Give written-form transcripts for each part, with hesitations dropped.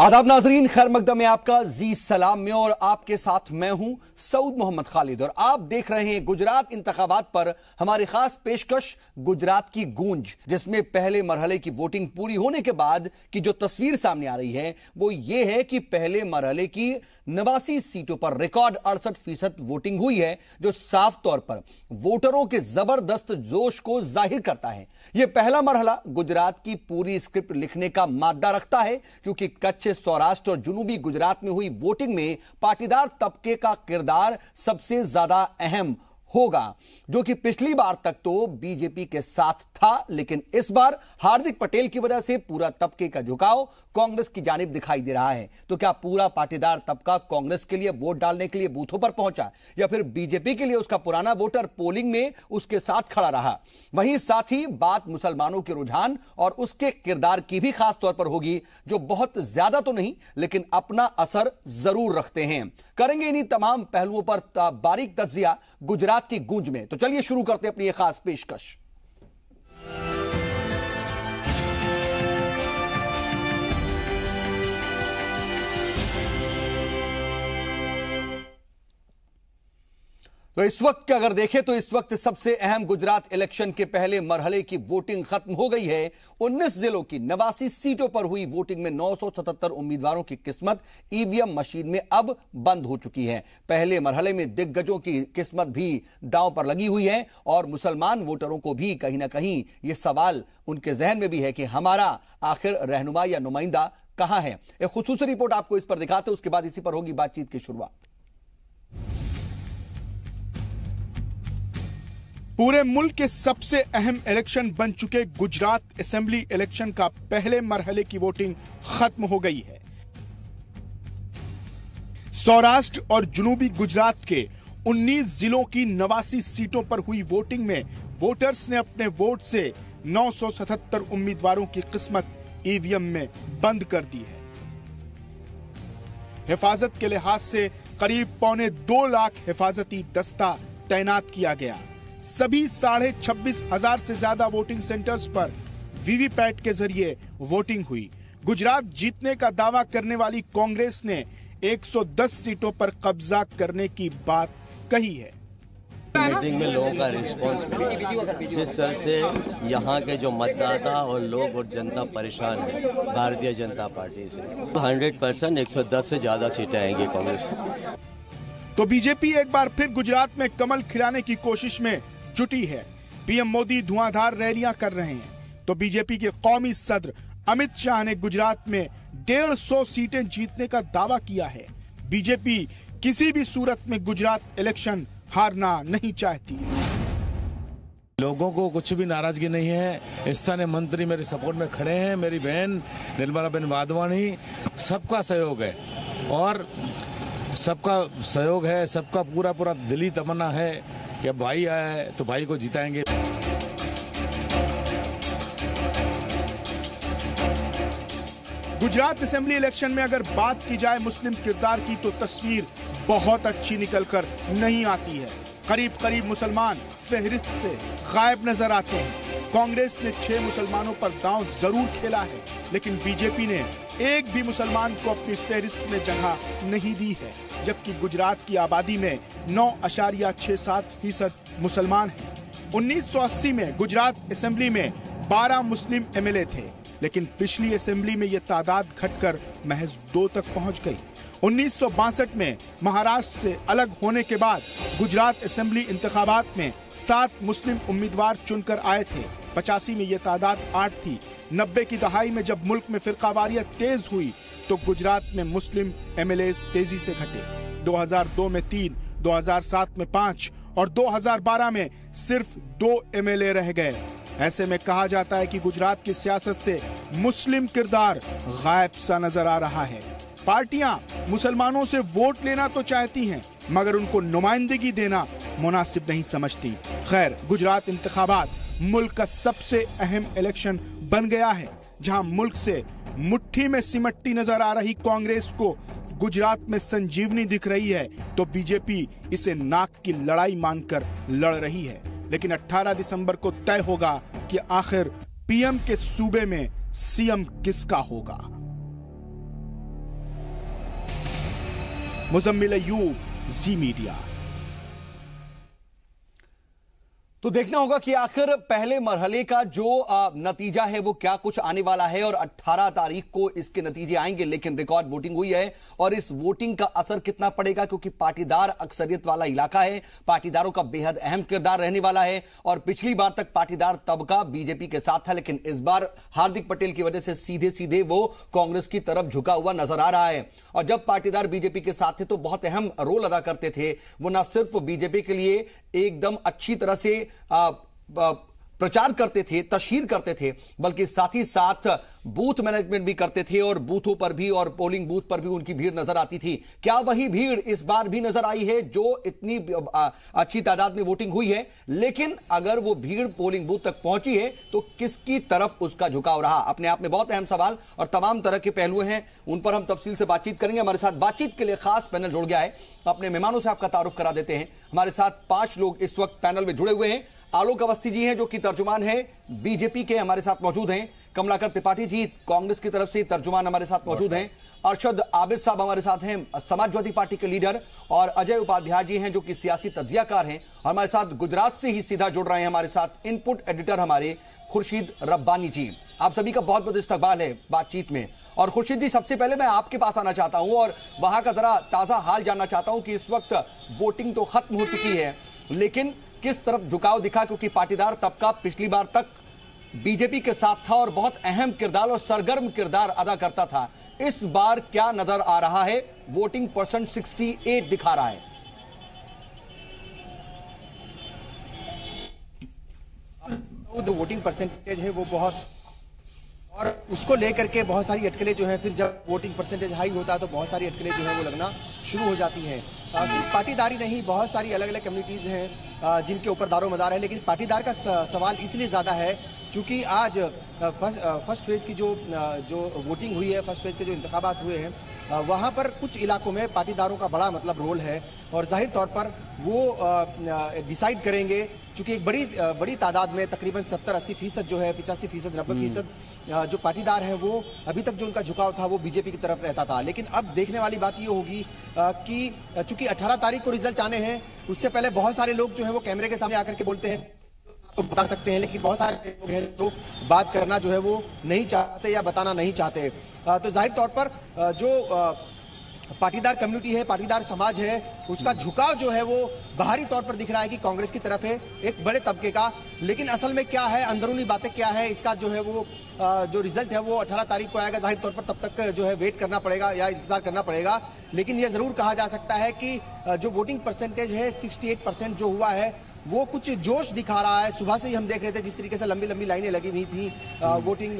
आदाब नाजरीन, खैर मकदम में आपका जी सलाम में और आपके साथ मैं हूं सऊद मोहम्मद खालिद और आप देख रहे हैं गुजरात इंतखाबात पर हमारी खास पेशकश गुजरात की गूंज, जिसमें पहले मरहले की वोटिंग पूरी होने के बाद की जो तस्वीर सामने आ रही है वो ये है कि पहले मरहले की 89 सीटों पर रिकॉर्ड 68% वोटिंग हुई है, जो साफ तौर पर वोटरों के जबरदस्त जोश को जाहिर करता है। यह पहला मरहला गुजरात की पूरी स्क्रिप्ट लिखने का मादा रखता है, क्योंकि कच्छ, सौराष्ट्र और जुनूबी गुजरात में हुई वोटिंग में पाटीदार तबके का किरदार सबसे ज्यादा अहम होगा, जो कि पिछली बार तक तो बीजेपी के साथ था, लेकिन इस बार हार्दिक पटेल की वजह से पूरा तबके का झुकाव कांग्रेस की जानिब दिखाई दे रहा है। तो क्या पूरा पाटीदार तबका कांग्रेस के लिए वोट डालने के लिए बूथों पर पहुंचा, या फिर बीजेपी के लिए उसका पुराना वोटर पोलिंग में उसके साथ खड़ा रहा? वहीं साथ ही बात मुसलमानों के रुझान और उसके किरदार की भी खास तौर पर होगी, जो बहुत ज्यादा तो नहीं लेकिन अपना असर जरूर रखते हैं। करेंगे इन्हीं तमाम पहलुओं पर बारीक तज्जिया गुजरात की गूंज में। तो चलिए शुरू करते हैं अपनी एक खास पेशकश। तो इस वक्त अगर देखें तो इस वक्त सबसे अहम गुजरात इलेक्शन के पहले मरहले की वोटिंग खत्म हो गई है। 19 जिलों की 89 सीटों पर हुई वोटिंग में 977 उम्मीदवारों की किस्मत ईवीएम मशीन में अब बंद हो चुकी है। पहले मरहले में दिग्गजों की किस्मत भी दांव पर लगी हुई है और मुसलमान वोटरों को भी कहीं ना कहीं यह सवाल उनके जहन में भी है कि हमारा आखिर रहनुमा या नुमाइंदा कहां है। एक खुसूसी रिपोर्ट आपको इस पर दिखाते हैं, उसके बाद इसी पर होगी बातचीत की शुरुआत। पूरे मुल्क के सबसे अहम इलेक्शन बन चुके गुजरात असेंबली इलेक्शन का पहले मरहले की वोटिंग खत्म हो गई है। सौराष्ट्र और जुनूबी गुजरात के 19 जिलों की 89 सीटों पर हुई वोटिंग में वोटर्स ने अपने वोट से 977 उम्मीदवारों की किस्मत ईवीएम में बंद कर दी है। हिफाजत के लिहाज से करीब 2.25 लाख हिफाजती दस्ता तैनात किया गया। सभी 26,500 से ज्यादा वोटिंग सेंटर्स पर वीवीपैट के जरिए वोटिंग हुई। गुजरात जीतने का दावा करने वाली कांग्रेस ने 110 सीटों पर कब्जा करने की बात कही है। मीटिंग में लोगों का रिस्पांस मिला, जिस तरह से यहाँ के जो मतदाता और लोग और जनता परेशान है भारतीय जनता पार्टी से, 100% 110 से ज्यादा सीटें आएंगी कांग्रेस। तो बीजेपी एक बार फिर गुजरात में कमल खिलाने की कोशिश में जुटी है। पीएम मोदी धुआंधार रैलियां कर रहे हैं, तो बीजेपी के कौमी सदर अमित शाह ने गुजरात में 150 सीटें जीतने का दावा किया है। बीजेपी किसी भी सूरत में गुजरात इलेक्शन हारना नहीं चाहती। लोगों को कुछ भी नाराजगी नहीं है। स्थानीय मंत्री मेरे सपोर्ट में खड़े हैं, मेरी बहन निर्मला बेन वाधवानी, सबका सहयोग है और सबका सहयोग है, सबका पूरा दिली तमन्ना है कि अब भाई आया है तो भाई को जिताएंगे। गुजरात असेंबली इलेक्शन में अगर बात की जाए मुस्लिम किरदार की, तो तस्वीर बहुत अच्छी निकलकर नहीं आती है। करीब मुसलमान फहरिस्त से गायब नजर आते हैं। कांग्रेस ने 6 मुसलमानों पर दांव जरूर खेला है, लेकिन बीजेपी ने एक भी मुसलमान को अपनी फहरिस्त में जगह नहीं दी है, जबकि गुजरात की आबादी में 9.67% मुसलमान हैं। 1980 में गुजरात असेंबली में 12 मुस्लिम एमएलए थे, लेकिन पिछली असेंबली में यह तादाद घटकर महज 2 तक पहुंच गई। 1962 में महाराष्ट्र से अलग होने के बाद गुजरात असेंबली इंतखाबात में 7 मुस्लिम उम्मीदवार चुनकर आए थे। 85 में यह तादाद 8 थी। 90 की दहाई में जब मुल्क में फिरकावारियत तेज हुई, तो गुजरात में मुस्लिम एमएलए तेजी से घटे। 2002 में 3, 2007 में 5 और 2012 में सिर्फ 2 एमएलए रह गए। ऐसे में कहा जाता है कि गुजरात की सियासत से मुस्लिम किरदार गायब सा नजर आ रहा है। पार्टियां मुसलमानों से वोट लेना तो चाहती हैं, मगर उनको नुमाइंदगी देना मुनासिब नहीं समझती। खैर, गुजरात इंतखाबात मुल्क का सबसे अहम इलेक्शन बन गया है, जहां मुल्क से मुट्ठी में सिमटती नजर आ रही कांग्रेस को गुजरात में संजीवनी दिख रही है, तो बीजेपी इसे नाक की लड़ाई मानकर लड़ रही है। लेकिन 18 दिसंबर को तय होगा कि आखिर पीएम के सूबे में सीएम किसका होगा। मुजम्मिल अयूब, जी मीडिया। तो देखना होगा कि आखिर पहले मरहले का जो नतीजा है वो क्या कुछ आने वाला है, और 18 तारीख को इसके नतीजे आएंगे। लेकिन रिकॉर्ड वोटिंग हुई है और इस वोटिंग का असर कितना पड़ेगा, क्योंकि पाटीदार अक्सरियत वाला इलाका है, पाटीदारों का बेहद अहम किरदार रहने वाला है। और पिछली बार तक पाटीदार तबका बीजेपी के साथ था, लेकिन इस बार हार्दिक पटेल की वजह से सीधे सीधे वो कांग्रेस की तरफ झुका हुआ नजर आ रहा है। और जब पाटीदार बीजेपी के साथ थे तो बहुत अहम रोल अदा करते थे। वो ना सिर्फ बीजेपी के लिए एकदम अच्छी तरह से प्रचार करते थे, तशहीर करते थे, बल्कि साथ ही साथ बूथ मैनेजमेंट भी करते थे और बूथों पर भी और पोलिंग बूथ पर भी उनकी भीड़ नजर आती थी। क्या वही भीड़ इस बार भी नजर आई है जो इतनी अच्छी तादाद में वोटिंग हुई है? लेकिन अगर वो भीड़ पोलिंग बूथ तक पहुंची है तो किसकी तरफ उसका झुकाव रहा? अपने आप में बहुत अहम सवाल और तमाम तरह के पहलू हैं, उन पर हम तफसील से बातचीत करेंगे। हमारे साथ बातचीत के लिए खास पैनल जुड़ गया है। अपने मेहमानों से आपका तारुफ करा देते हैं। हमारे साथ 5 लोग इस वक्त पैनल में जुड़े हुए हैं। आलोक अवस्थी जी हैं जो कि तर्जुमान है बीजेपी के, हमारे साथ मौजूद हैं। कमलाकर त्रिपाठी जी कांग्रेस की तरफ से तर्जुमान हमारे साथ मौजूद हैं। अरशद आबिद साहब हमारे साथ हैं, समाजवादी पार्टी के लीडर। और अजय उपाध्याय जी हैं जो कि सियासी तज्जियाकार हैं। हमारे साथ गुजरात से ही सीधा जुड़ रहे हैं हमारे साथ इनपुट एडिटर हमारे खुर्शीद रब्बानी जी। आप सभी का बहुत बहुत इस्तकबाल है बातचीत में। और खुर्शीद जी, सबसे पहले मैं आपके पास आना चाहता हूं और वहां का जरा ताजा हाल जानना चाहता हूं कि इस वक्त वोटिंग तो खत्म हो चुकी है, लेकिन किस तरफ झुकाव दिखा? क्योंकि पाटीदार तबका पिछली बार तक बीजेपी के साथ था और बहुत अहम किरदार और सरगर्म किरदार अदा करता था। इस बार क्या नजर आ रहा है? वोटिंग परसेंट 68 दिखा रहा है। जो वोटिंग परसेंटेज है वो बहुत, और उसको लेकर के बहुत सारी अटकलें जो है, फिर जब वोटिंग परसेंटेज हाई होता है तो बहुत सारी अटकलें जो है वो लगना शुरू हो जाती हैं। सिर्फ पाटीदारी नहीं, बहुत सारी अलग अलग कम्युनिटीज़ हैं जिनके ऊपर दारोमदार है। लेकिन पाटीदार का सवाल इसलिए ज़्यादा है क्योंकि आज फर्स्ट फेज़ की जो वोटिंग हुई है, फर्स्ट फेज़ के जो इंतखाबात हुए हैं, वहाँ पर कुछ इलाकों में पाटीदारों का बड़ा रोल है। और जाहिर तौर पर वो डिसाइड करेंगे, चूँकि एक बड़ी तादाद में तकरीबन 70-80% जो है, 85%, 90% जो पाटीदार हैं वो अभी तक जो उनका झुकाव था वो बीजेपी की तरफ रहता था। लेकिन अब देखने वाली बात ये होगी कि चूंकि 18 तारीख को रिजल्ट आने हैं, उससे पहले बहुत सारे लोग जो है वो कैमरे के सामने आकर के बोलते हैं तो बता सकते हैं, लेकिन बहुत सारे लोग हैं जो बात करना जो है वो नहीं चाहते या बताना नहीं चाहते। तो जाहिर तौर पर जो पाटीदार कम्युनिटी है, पाटीदार समाज है, उसका झुकाव जो है वो बाहरी तौर पर दिख रहा है कि कांग्रेस की तरफ है, एक बड़े तबके का। लेकिन असल में क्या है, अंदरूनी बातें क्या है, इसका जो है वो जो रिजल्ट है वो 18 तारीख को आएगा। जाहिर तौर पर तब तक जो है वेट करना पड़ेगा या इंतजार करना पड़ेगा। लेकिन यह जरूर कहा जा सकता है कि जो वोटिंग परसेंटेज है 68% जो हुआ है वो कुछ जोश दिखा रहा है। सुबह से ही हम देख रहे थे जिस तरीके से लंबी लंबी लाइनें लगी हुई थी वोटिंग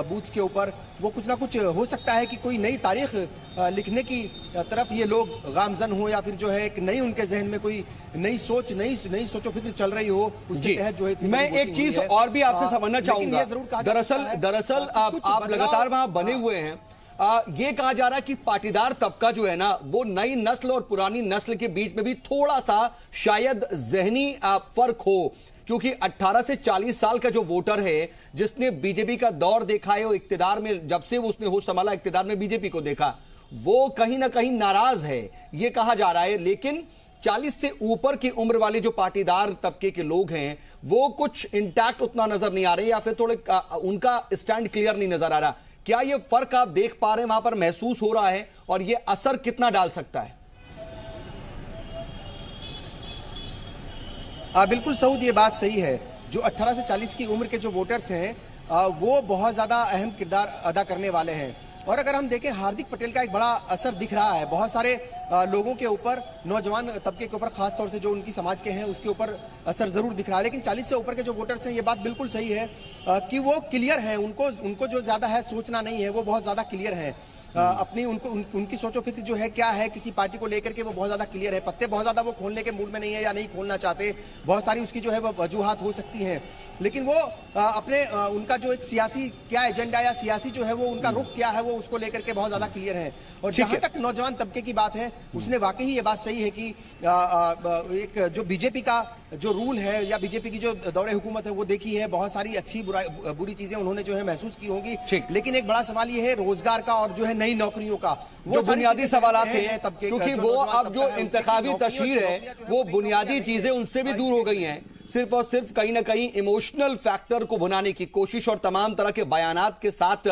बूथ्स के ऊपर, वो कुछ ना कुछ हो सकता है कि कोई नई तारीख लिखने की तरफ ये लोग गामजन हो, या फिर जो है एक नई उनके जहन में कोई नई सोचो फिक्र चल रही हो, उसके तहत जो है। मैं एक चीज और भी आपसे समझना चाहूंगा। दरअसल आप लगातार वहां बने हुए हैं। ये कहा जा रहा है कि पाटीदार तबका जो है ना वो नई नस्ल और पुरानी नस्ल के बीच में भी थोड़ा सा शायद जहनी फर्क हो, क्योंकि 18 से 40 साल का जो वोटर है जिसने बीजेपी का दौर देखा है, वो इक्तिदार में जब से उसने होश संभाला इक्तिदार में बीजेपी को देखा, वो कहीं ना कहीं नाराज है, ये कहा जा रहा है। लेकिन 40 से ऊपर की उम्र वाले जो पाटीदार तबके के लोग हैं वो कुछ इंटैक्ट उतना नजर नहीं आ रहे, या फिर थोड़े उनका स्टैंड क्लियर नहीं नजर आ रहा। क्या ये फर्क आप देख पा रहे हैं, वहां पर महसूस हो रहा है, और ये असर कितना डाल सकता है? बिल्कुल सऊद, ये बात सही है। जो 18 से 40 की उम्र के जो वोटर्स हैं वो बहुत ज़्यादा अहम किरदार अदा करने वाले हैं। और अगर हम देखें, हार्दिक पटेल का एक बड़ा असर दिख रहा है बहुत सारे लोगों के ऊपर, नौजवान तबके के ऊपर, खासतौर से जो उनकी समाज के हैं उसके ऊपर असर जरूर दिख रहा है। लेकिन 40 से ऊपर के जो वोटर्स हैं, ये बात बिल्कुल सही है कि वो क्लियर हैं, उनको जो ज़्यादा है सोचना नहीं है, वो बहुत ज़्यादा क्लियर है अपनी उनकी सोचो फिक्र जो है क्या है किसी पार्टी को लेकर के, वो बहुत ज़्यादा क्लियर है। पत्ते बहुत ज़्यादा वो खोलने के मूड में नहीं है या नहीं खोलना चाहते, बहुत सारी उसकी जो है वो वजूहात हो सकती हैं। लेकिन वो अपने उनका जो एक सियासी क्या एजेंडा या सियासी जो है वो उनका रुख क्या है वो उसको लेकर के बहुत ज्यादा क्लियर है। और जहां तक नौजवान तबके की बात है, उसने वाकई ये बात सही है कि एक जो बीजेपी का जो रूल है या बीजेपी की जो दौरे हुकूमत है वो देखी है, बहुत सारी अच्छी बुरी चीजें उन्होंने जो है महसूस की होंगी, लेकिन एक बड़ा सवाल ये है रोजगार का और जो है नई नौकरियों का, वो बुनियादी सवाल हैं, क्योंकि वो अब जो इंतखाबी तशहीर है वो बुनियादी चीजें उनसे भी दूर हो गई हैं। सिर्फ और सिर्फ कहीं ना कहीं इमोशनल फैक्टर को भुनाने की कोशिश और तमाम तरह के बयानात के साथ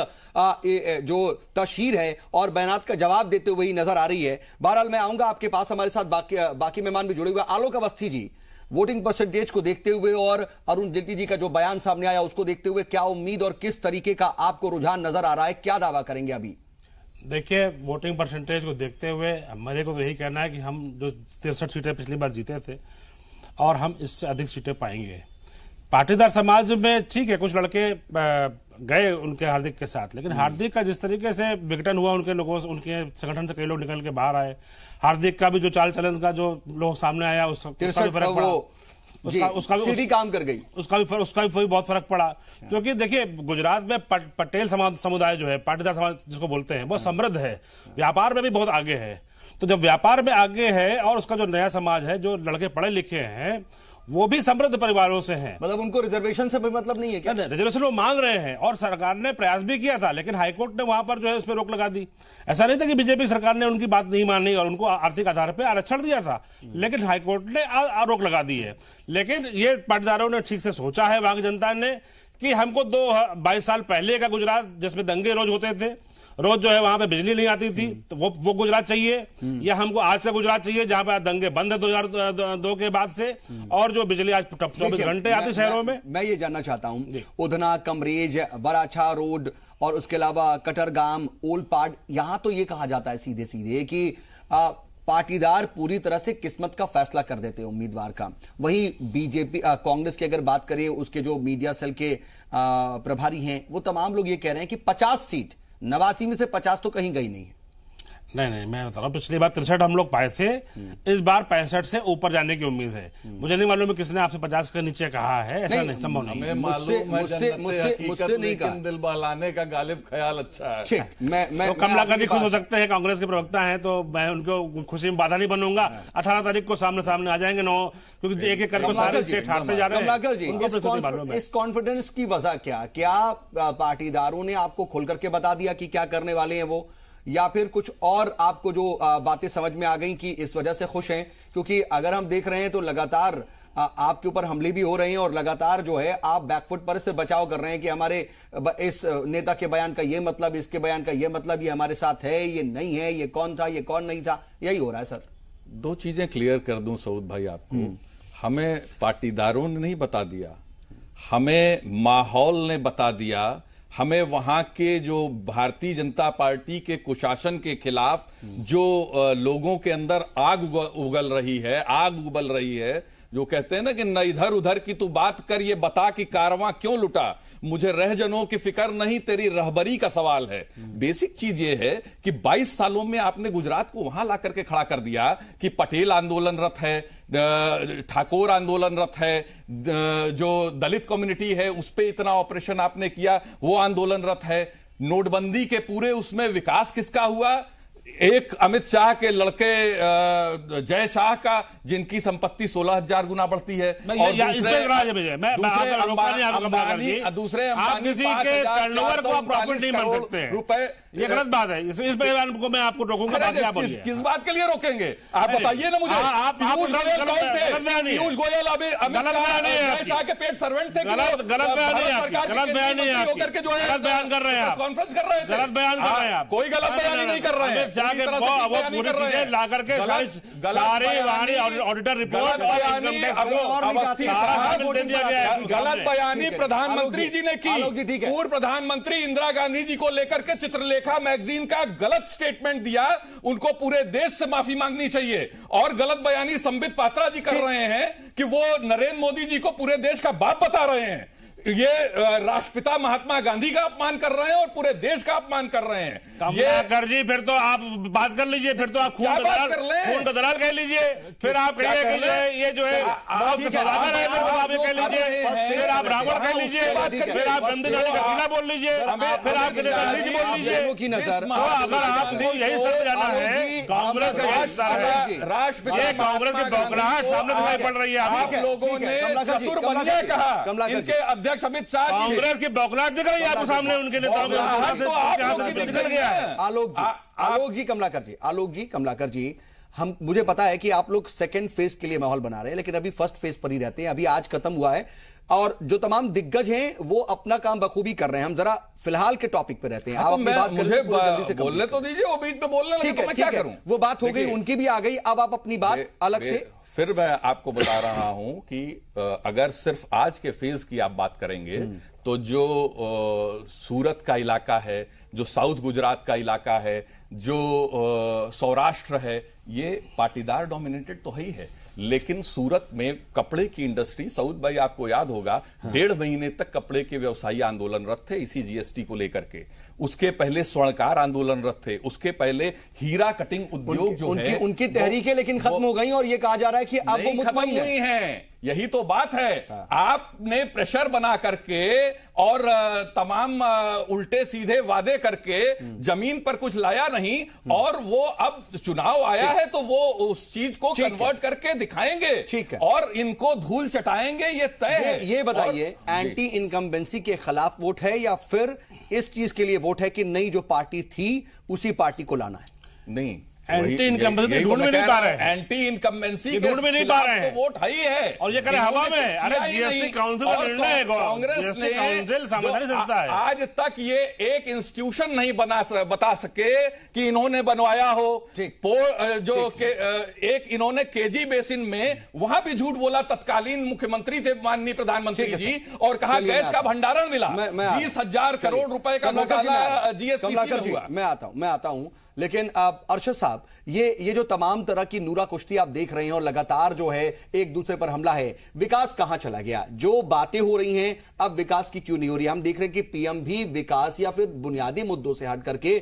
जो तशहीर है और बयानात का जवाब देते हुए ही नजर आ रही है। बहरहाल मैं आऊंगा आपके पास, हमारे साथ बाकी मेहमान भी जुड़े हुए। आलोक अवस्थी जी, वोटिंग परसेंटेज को देखते हुए और अरुण जेटली जी का जो बयान सामने आया उसको देखते हुए क्या उम्मीद और किस तरीके का आपको रुझान नजर आ रहा है, क्या दावा करेंगे अभी? देखिए, वोटिंग परसेंटेज को देखते हुए मेरे को तो यही कहना है कि हम जो 63 सीटें पिछली बार जीते थे और हम इससे अधिक सीटें पाएंगे। पाटीदार समाज में ठीक है, कुछ लड़के गए उनके हार्दिक के साथ, लेकिन हार्दिक का जिस तरीके से विघटन हुआ, उनके लोगों से, उनके संगठन से कई लोग निकल के बाहर आए, हार्दिक का भी जो चाल चलन का जो लोग सामने आया उसका भी फर्क पड़ा, उसका भी काम कर गई, उसका भी बहुत फर्क पड़ा। क्योंकि देखिए, गुजरात में पटेल समुदाय जो है, पाटीदार समाज जिसको बोलते हैं, बहुत समृद्ध है, व्यापार में भी बहुत आगे है। तो जब व्यापार में आगे है और उसका जो नया समाज है, जो लड़के पढ़े लिखे हैं, वो भी समृद्ध परिवारों से हैं। मतलब उनको रिजर्वेशन से भी मतलब नहीं है क्या? रिजर्वेशन वो मांग रहे हैं और सरकार ने प्रयास भी किया था, लेकिन हाईकोर्ट ने वहां पर जो है उस पर रोक लगा दी। ऐसा नहीं था कि बीजेपी सरकार ने उनकी बात नहीं मानी और उनको आर्थिक आधार पर आरक्षण दिया था, लेकिन हाईकोर्ट ने रोक लगा दी है। लेकिन ये पाटीदारों ने ठीक से सोचा है, वहां की जनता ने, कि हमको 22 साल पहले का गुजरात जिसमें दंगे रोज होते थे, रोज जो है वहां पे बिजली नहीं आती थी, तो वो गुजरात चाहिए, या हमको आज का गुजरात चाहिए जहां पे दंगे बंद है 2002 के बाद से, और जो बिजली आज 24 घंटे आती शहरों में। मैं ये जानना चाहता हूं, उधना, कमरेज, बराछा रोड और उसके अलावा कटरगाम, ओलपाड, यहां तो ये कहा जाता है सीधे सीधे कि पाटीदार पूरी तरह से किस्मत का फैसला कर देते हैं उम्मीदवार का। वहीं बीजेपी कांग्रेस की अगर बात करें, उसके जो मीडिया सेल के प्रभारी हैं, वो तमाम लोग ये कह रहे हैं कि 50 सीट 89 में से 50 तो कहीं गई नहीं है। नहीं, मैं बता रहा हूँ, पिछली बार 63 हम लोग पाए थे, इस बार 65 से ऊपर जाने की उम्मीद है। मुझे नहीं मालूम किसने आपसे 50 के नीचे कहा है, ऐसा नहीं, संभव नहीं। मुझसे नहीं कहा। दिल बहलाने का गालिब ख्याल अच्छा है। मैं कमलाकर जी खुश हो सकते हैं, कांग्रेस के प्रवक्ता हैं, तो मैं उनको खुशी में बाधा नहीं बनूंगा। 18 तारीख को सामने आ जाएंगे, क्योंकि एक एक करके सारे स्टेट हारते जा रहे हैं। कमलाकर जी, इस कॉन्फिडेंस की वजह क्या पाटीदारों ने आपको खोल करके बता दिया कि क्या करने वाले हैं वो, या फिर कुछ और आपको जो बातें समझ में आ गई कि इस वजह से खुश हैं? क्योंकि अगर हम देख रहे हैं तो लगातार आपके ऊपर हमले भी हो रहे हैं और लगातार जो है आप बैकफुट पर से बचाव कर रहे हैं कि हमारे इस नेता के बयान का ये मतलब, इसके बयान का ये मतलब, ये हमारे साथ है, ये नहीं है, ये कौन था, ये कौन नहीं था, यही हो रहा है। सर, दो चीजें क्लियर कर दूं सऊद भाई आपको, हमें पाटीदारों ने नहीं बता दिया, हमें माहौल ने बता दिया, हमें वहां के जो भारतीय जनता पार्टी के कुशासन के खिलाफ जो लोगों के अंदर आग उगल रही है, जो कहते हैं ना कि न इधर उधर की तू बात कर, ये बता कि कारवां क्यों लुटा, मुझे रहजनों की फिक्र नहीं, तेरी रहबरी का सवाल है। बेसिक चीज ये है कि 22 सालों में आपने गुजरात को वहां ला करके खड़ा कर दिया कि पटेल आंदोलनरत है, ठाकुर आंदोलनरत है, जो दलित कम्युनिटी है उस पे इतना ऑपरेशन आपने किया, वो आंदोलनरत है। नोटबंदी के पूरे उसमें विकास किसका हुआ? एक अमित शाह के लड़के जय शाह का, जिनकी संपत्ति 16,000 गुना बढ़ती है, और दूसरे आप किसी के टर्नओवर को प्रॉफिट नहीं मान सकते रुपए, ये गलत बात है। इस बयान को मैं आपको रोकूंगा। किस बात के लिए रोकेंगे आप बताइए ना मुझे। पीयूष गोयल अभी जय शाह के पेट सर्वेंट थे। गलत बयान नहीं है, गलत बयान नहीं है, गलत बयान कर रहे हैं आप, कॉन्फ्रेंस कर रहे हैं, गलत बयान कर रहे हैं आप, कोई गलत बयान नहीं कर रहे हैं। ला करके सारी ऑडिटर रिपोर्ट, गलत बयानी प्रधानमंत्री जी ने की। पूर्व प्रधानमंत्री इंदिरा गांधी जी को लेकर के चित्रलेखा मैगजीन का गलत स्टेटमेंट दिया, उनको पूरे देश से माफी मांगनी चाहिए। और गलत बयानी संबित पात्रा जी कर रहे हैं कि वो नरेंद्र मोदी जी को पूरे देश का बाप बता रहे हैं। ये राष्ट्रपिता महात्मा गांधी का अपमान कर रहे हैं और पूरे देश का अपमान कर रहे हैं। कमलाकर जी फिर तो आप बात कर लीजिए, फिर तो आप खून का दलाल कह लीजिए, फिर आप कहिए कि ये जो है बहुत सौदागर है, फिर आप ये कह लीजिए, फिर आप रावण कह लीजिए, फिर आप गंदे नाली का किला बोल लीजिए, फिर आप नीच बोल लीजिए। तो अगर आपको यही स्तर जाना है, कांग्रेस का यही स्तर है, राष्ट्रपति कांग्रेस की बौखलाहट सामने दिखाई पड़ रही है। आप लोगों ने चतुर्बनिया कहा, इनके अध्यक्ष अमित शाह, कांग्रेस की बौखलाहट दिख रही है आपके सामने, उनके नेताओं को निकल गया है। आलोक जी कमलाकर जी, मुझे पता है कि आप लोग सेकंड फेज के लिए माहौल बना रहे हैं, लेकिन अभी फर्स्ट फेज पर ही रहते हैं। अभी आज खत्म हुआ है और जो तमाम दिग्गज हैं वो अपना काम बखूबी कर रहे हैं। हम जरा फिलहाल के टॉपिक पे रहते हैं। आप अपनी बात मुझे बोलने तो दीजिए, वो बीच में बोलने लगे तो मैं क्या करूं? वो बात हो गई, उनकी भी आ गई, अब आप अपनी बात अलग से। फिर मैं आपको बता रहा हूं कि अगर सिर्फ आज के फेज की आप बात करेंगे तो जो सूरत का इलाका है, जो साउथ गुजरात का इलाका है, जो सौराष्ट्र है, ये पाटीदार डोमिनेटेड तो है ही है। लेकिन सूरत में कपड़े की इंडस्ट्री, सऊद भाई आपको याद होगा, 1.5 महीने तक कपड़े के व्यवसायी आंदोलनरत थे इसी जीएसटी को लेकर के। उसके पहले स्वर्णकार आंदोलनरत थे, उसके पहले हीरा कटिंग उद्योग जो है उनकी तहरीकें लेकिन खत्म हो गई और ये कहा जा रहा है कि अब वो खत्म हुई हैं। यही तो बात है। आपने प्रेशर बना करके और तमाम उल्टे सीधे वादे करके जमीन पर कुछ लाया नहीं, और वो अब चुनाव आया है तो वो उस चीज को कन्वर्ट करके दिखाएंगे, ठीक है, और इनको धूल चटाएंगे, ये तय है। ये बताइए, एंटी इनकम्बेंसी के खिलाफ वोट है या फिर इस चीज के लिए वोट है कि नई जो पार्टी थी उसी पार्टी को लाना है? नहीं, एंटी इनकम्बेंसी ढूंढ में नहीं पा रहे हैं, एंटी इनकम्बेंसी ढूंढ में नहीं पा रहे हैं, तो वोट है ही है और ये करे हवा में। अरे जीएसटी काउंसिल का निर्णय है, कांग्रेस ने संवैधानिक संस्था है, आज तक ये एक इंस्टीट्यूशन नहीं बता सके कि इन्होंने बनवाया हो। एक इन्होंने केजी बेसिन में वहां भी झूठ बोला, तत्कालीन मुख्यमंत्री थे माननीय प्रधानमंत्री जी, और कहा गैस का भंडारण मिला, 20,000 करोड़ रुपए का घोटाला जीएसटी से हुआ। मैं आता हूं लेकिन अरशद साहब, ये जो तमाम तरह की नूरा कुश्ती आप देख रहे हैं और लगातार जो है एक दूसरे पर हमला है, विकास कहां चला गया? जो बातें हो रही हैं अब विकास की क्यों नहीं हो रही? हम देख रहे हैं कि पीएम भी विकास या फिर बुनियादी मुद्दों से हट करके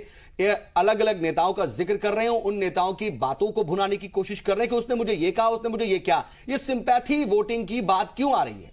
अलग अलग नेताओं का जिक्र कर रहे हैं, उन नेताओं की बातों को भुनाने की कोशिश कर रहे हैं कि उसने मुझे ये कहा, उसने मुझे ये क्या। ये सिंपैथी वोटिंग की बात क्यों आ रही है?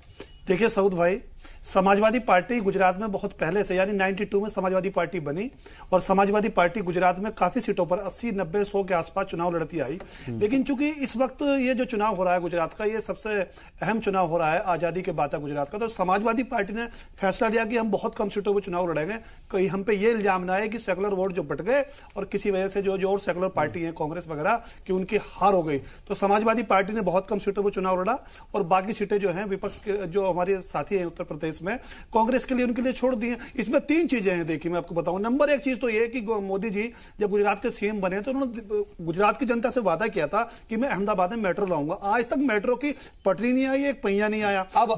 देखिए सऊद भाई, समाजवादी पार्टी गुजरात में बहुत पहले से, यानी 92 में समाजवादी पार्टी बनी और समाजवादी पार्टी गुजरात में काफी सीटों पर 80, 90, 100 के आसपास चुनाव लड़ती आई। लेकिन चूंकि इस वक्त ये जो चुनाव हो रहा है गुजरात का, ये सबसे अहम चुनाव हो रहा है आजादी के बाद गुजरात का, तो समाजवादी पार्टी ने फैसला लिया कि हम बहुत कम सीटों पर चुनाव लड़ेंगे। कहीं हम पे ये इल्जाम ना है कि सेकुलर वोट जो बट गए और किसी वजह से जो और सेकुलर पार्टी है कांग्रेस वगैरह कि उनकी हार हो गई। तो समाजवादी पार्टी ने बहुत कम सीटों पर चुनाव लड़ा और बाकी सीटें जो है विपक्ष के जो हमारे साथी हैं उत्तर प्रदेश में, कांग्रेस के लिए उनके लिए छोड़ दिए। इसमें 3 चीजें हैं, देखिए मैं आपको बताऊं। नंबर 1 चीज तो ये कि मोदी जी जब गुजरात के सीएम बने तो उन्होंने गुजरात की जनता से वादा किया था कि मैं अहमदाबाद में मेट्रो लाऊंगा। आज तक मेट्रो की पटरी नहीं आई, एक पहिया नहीं आया। अब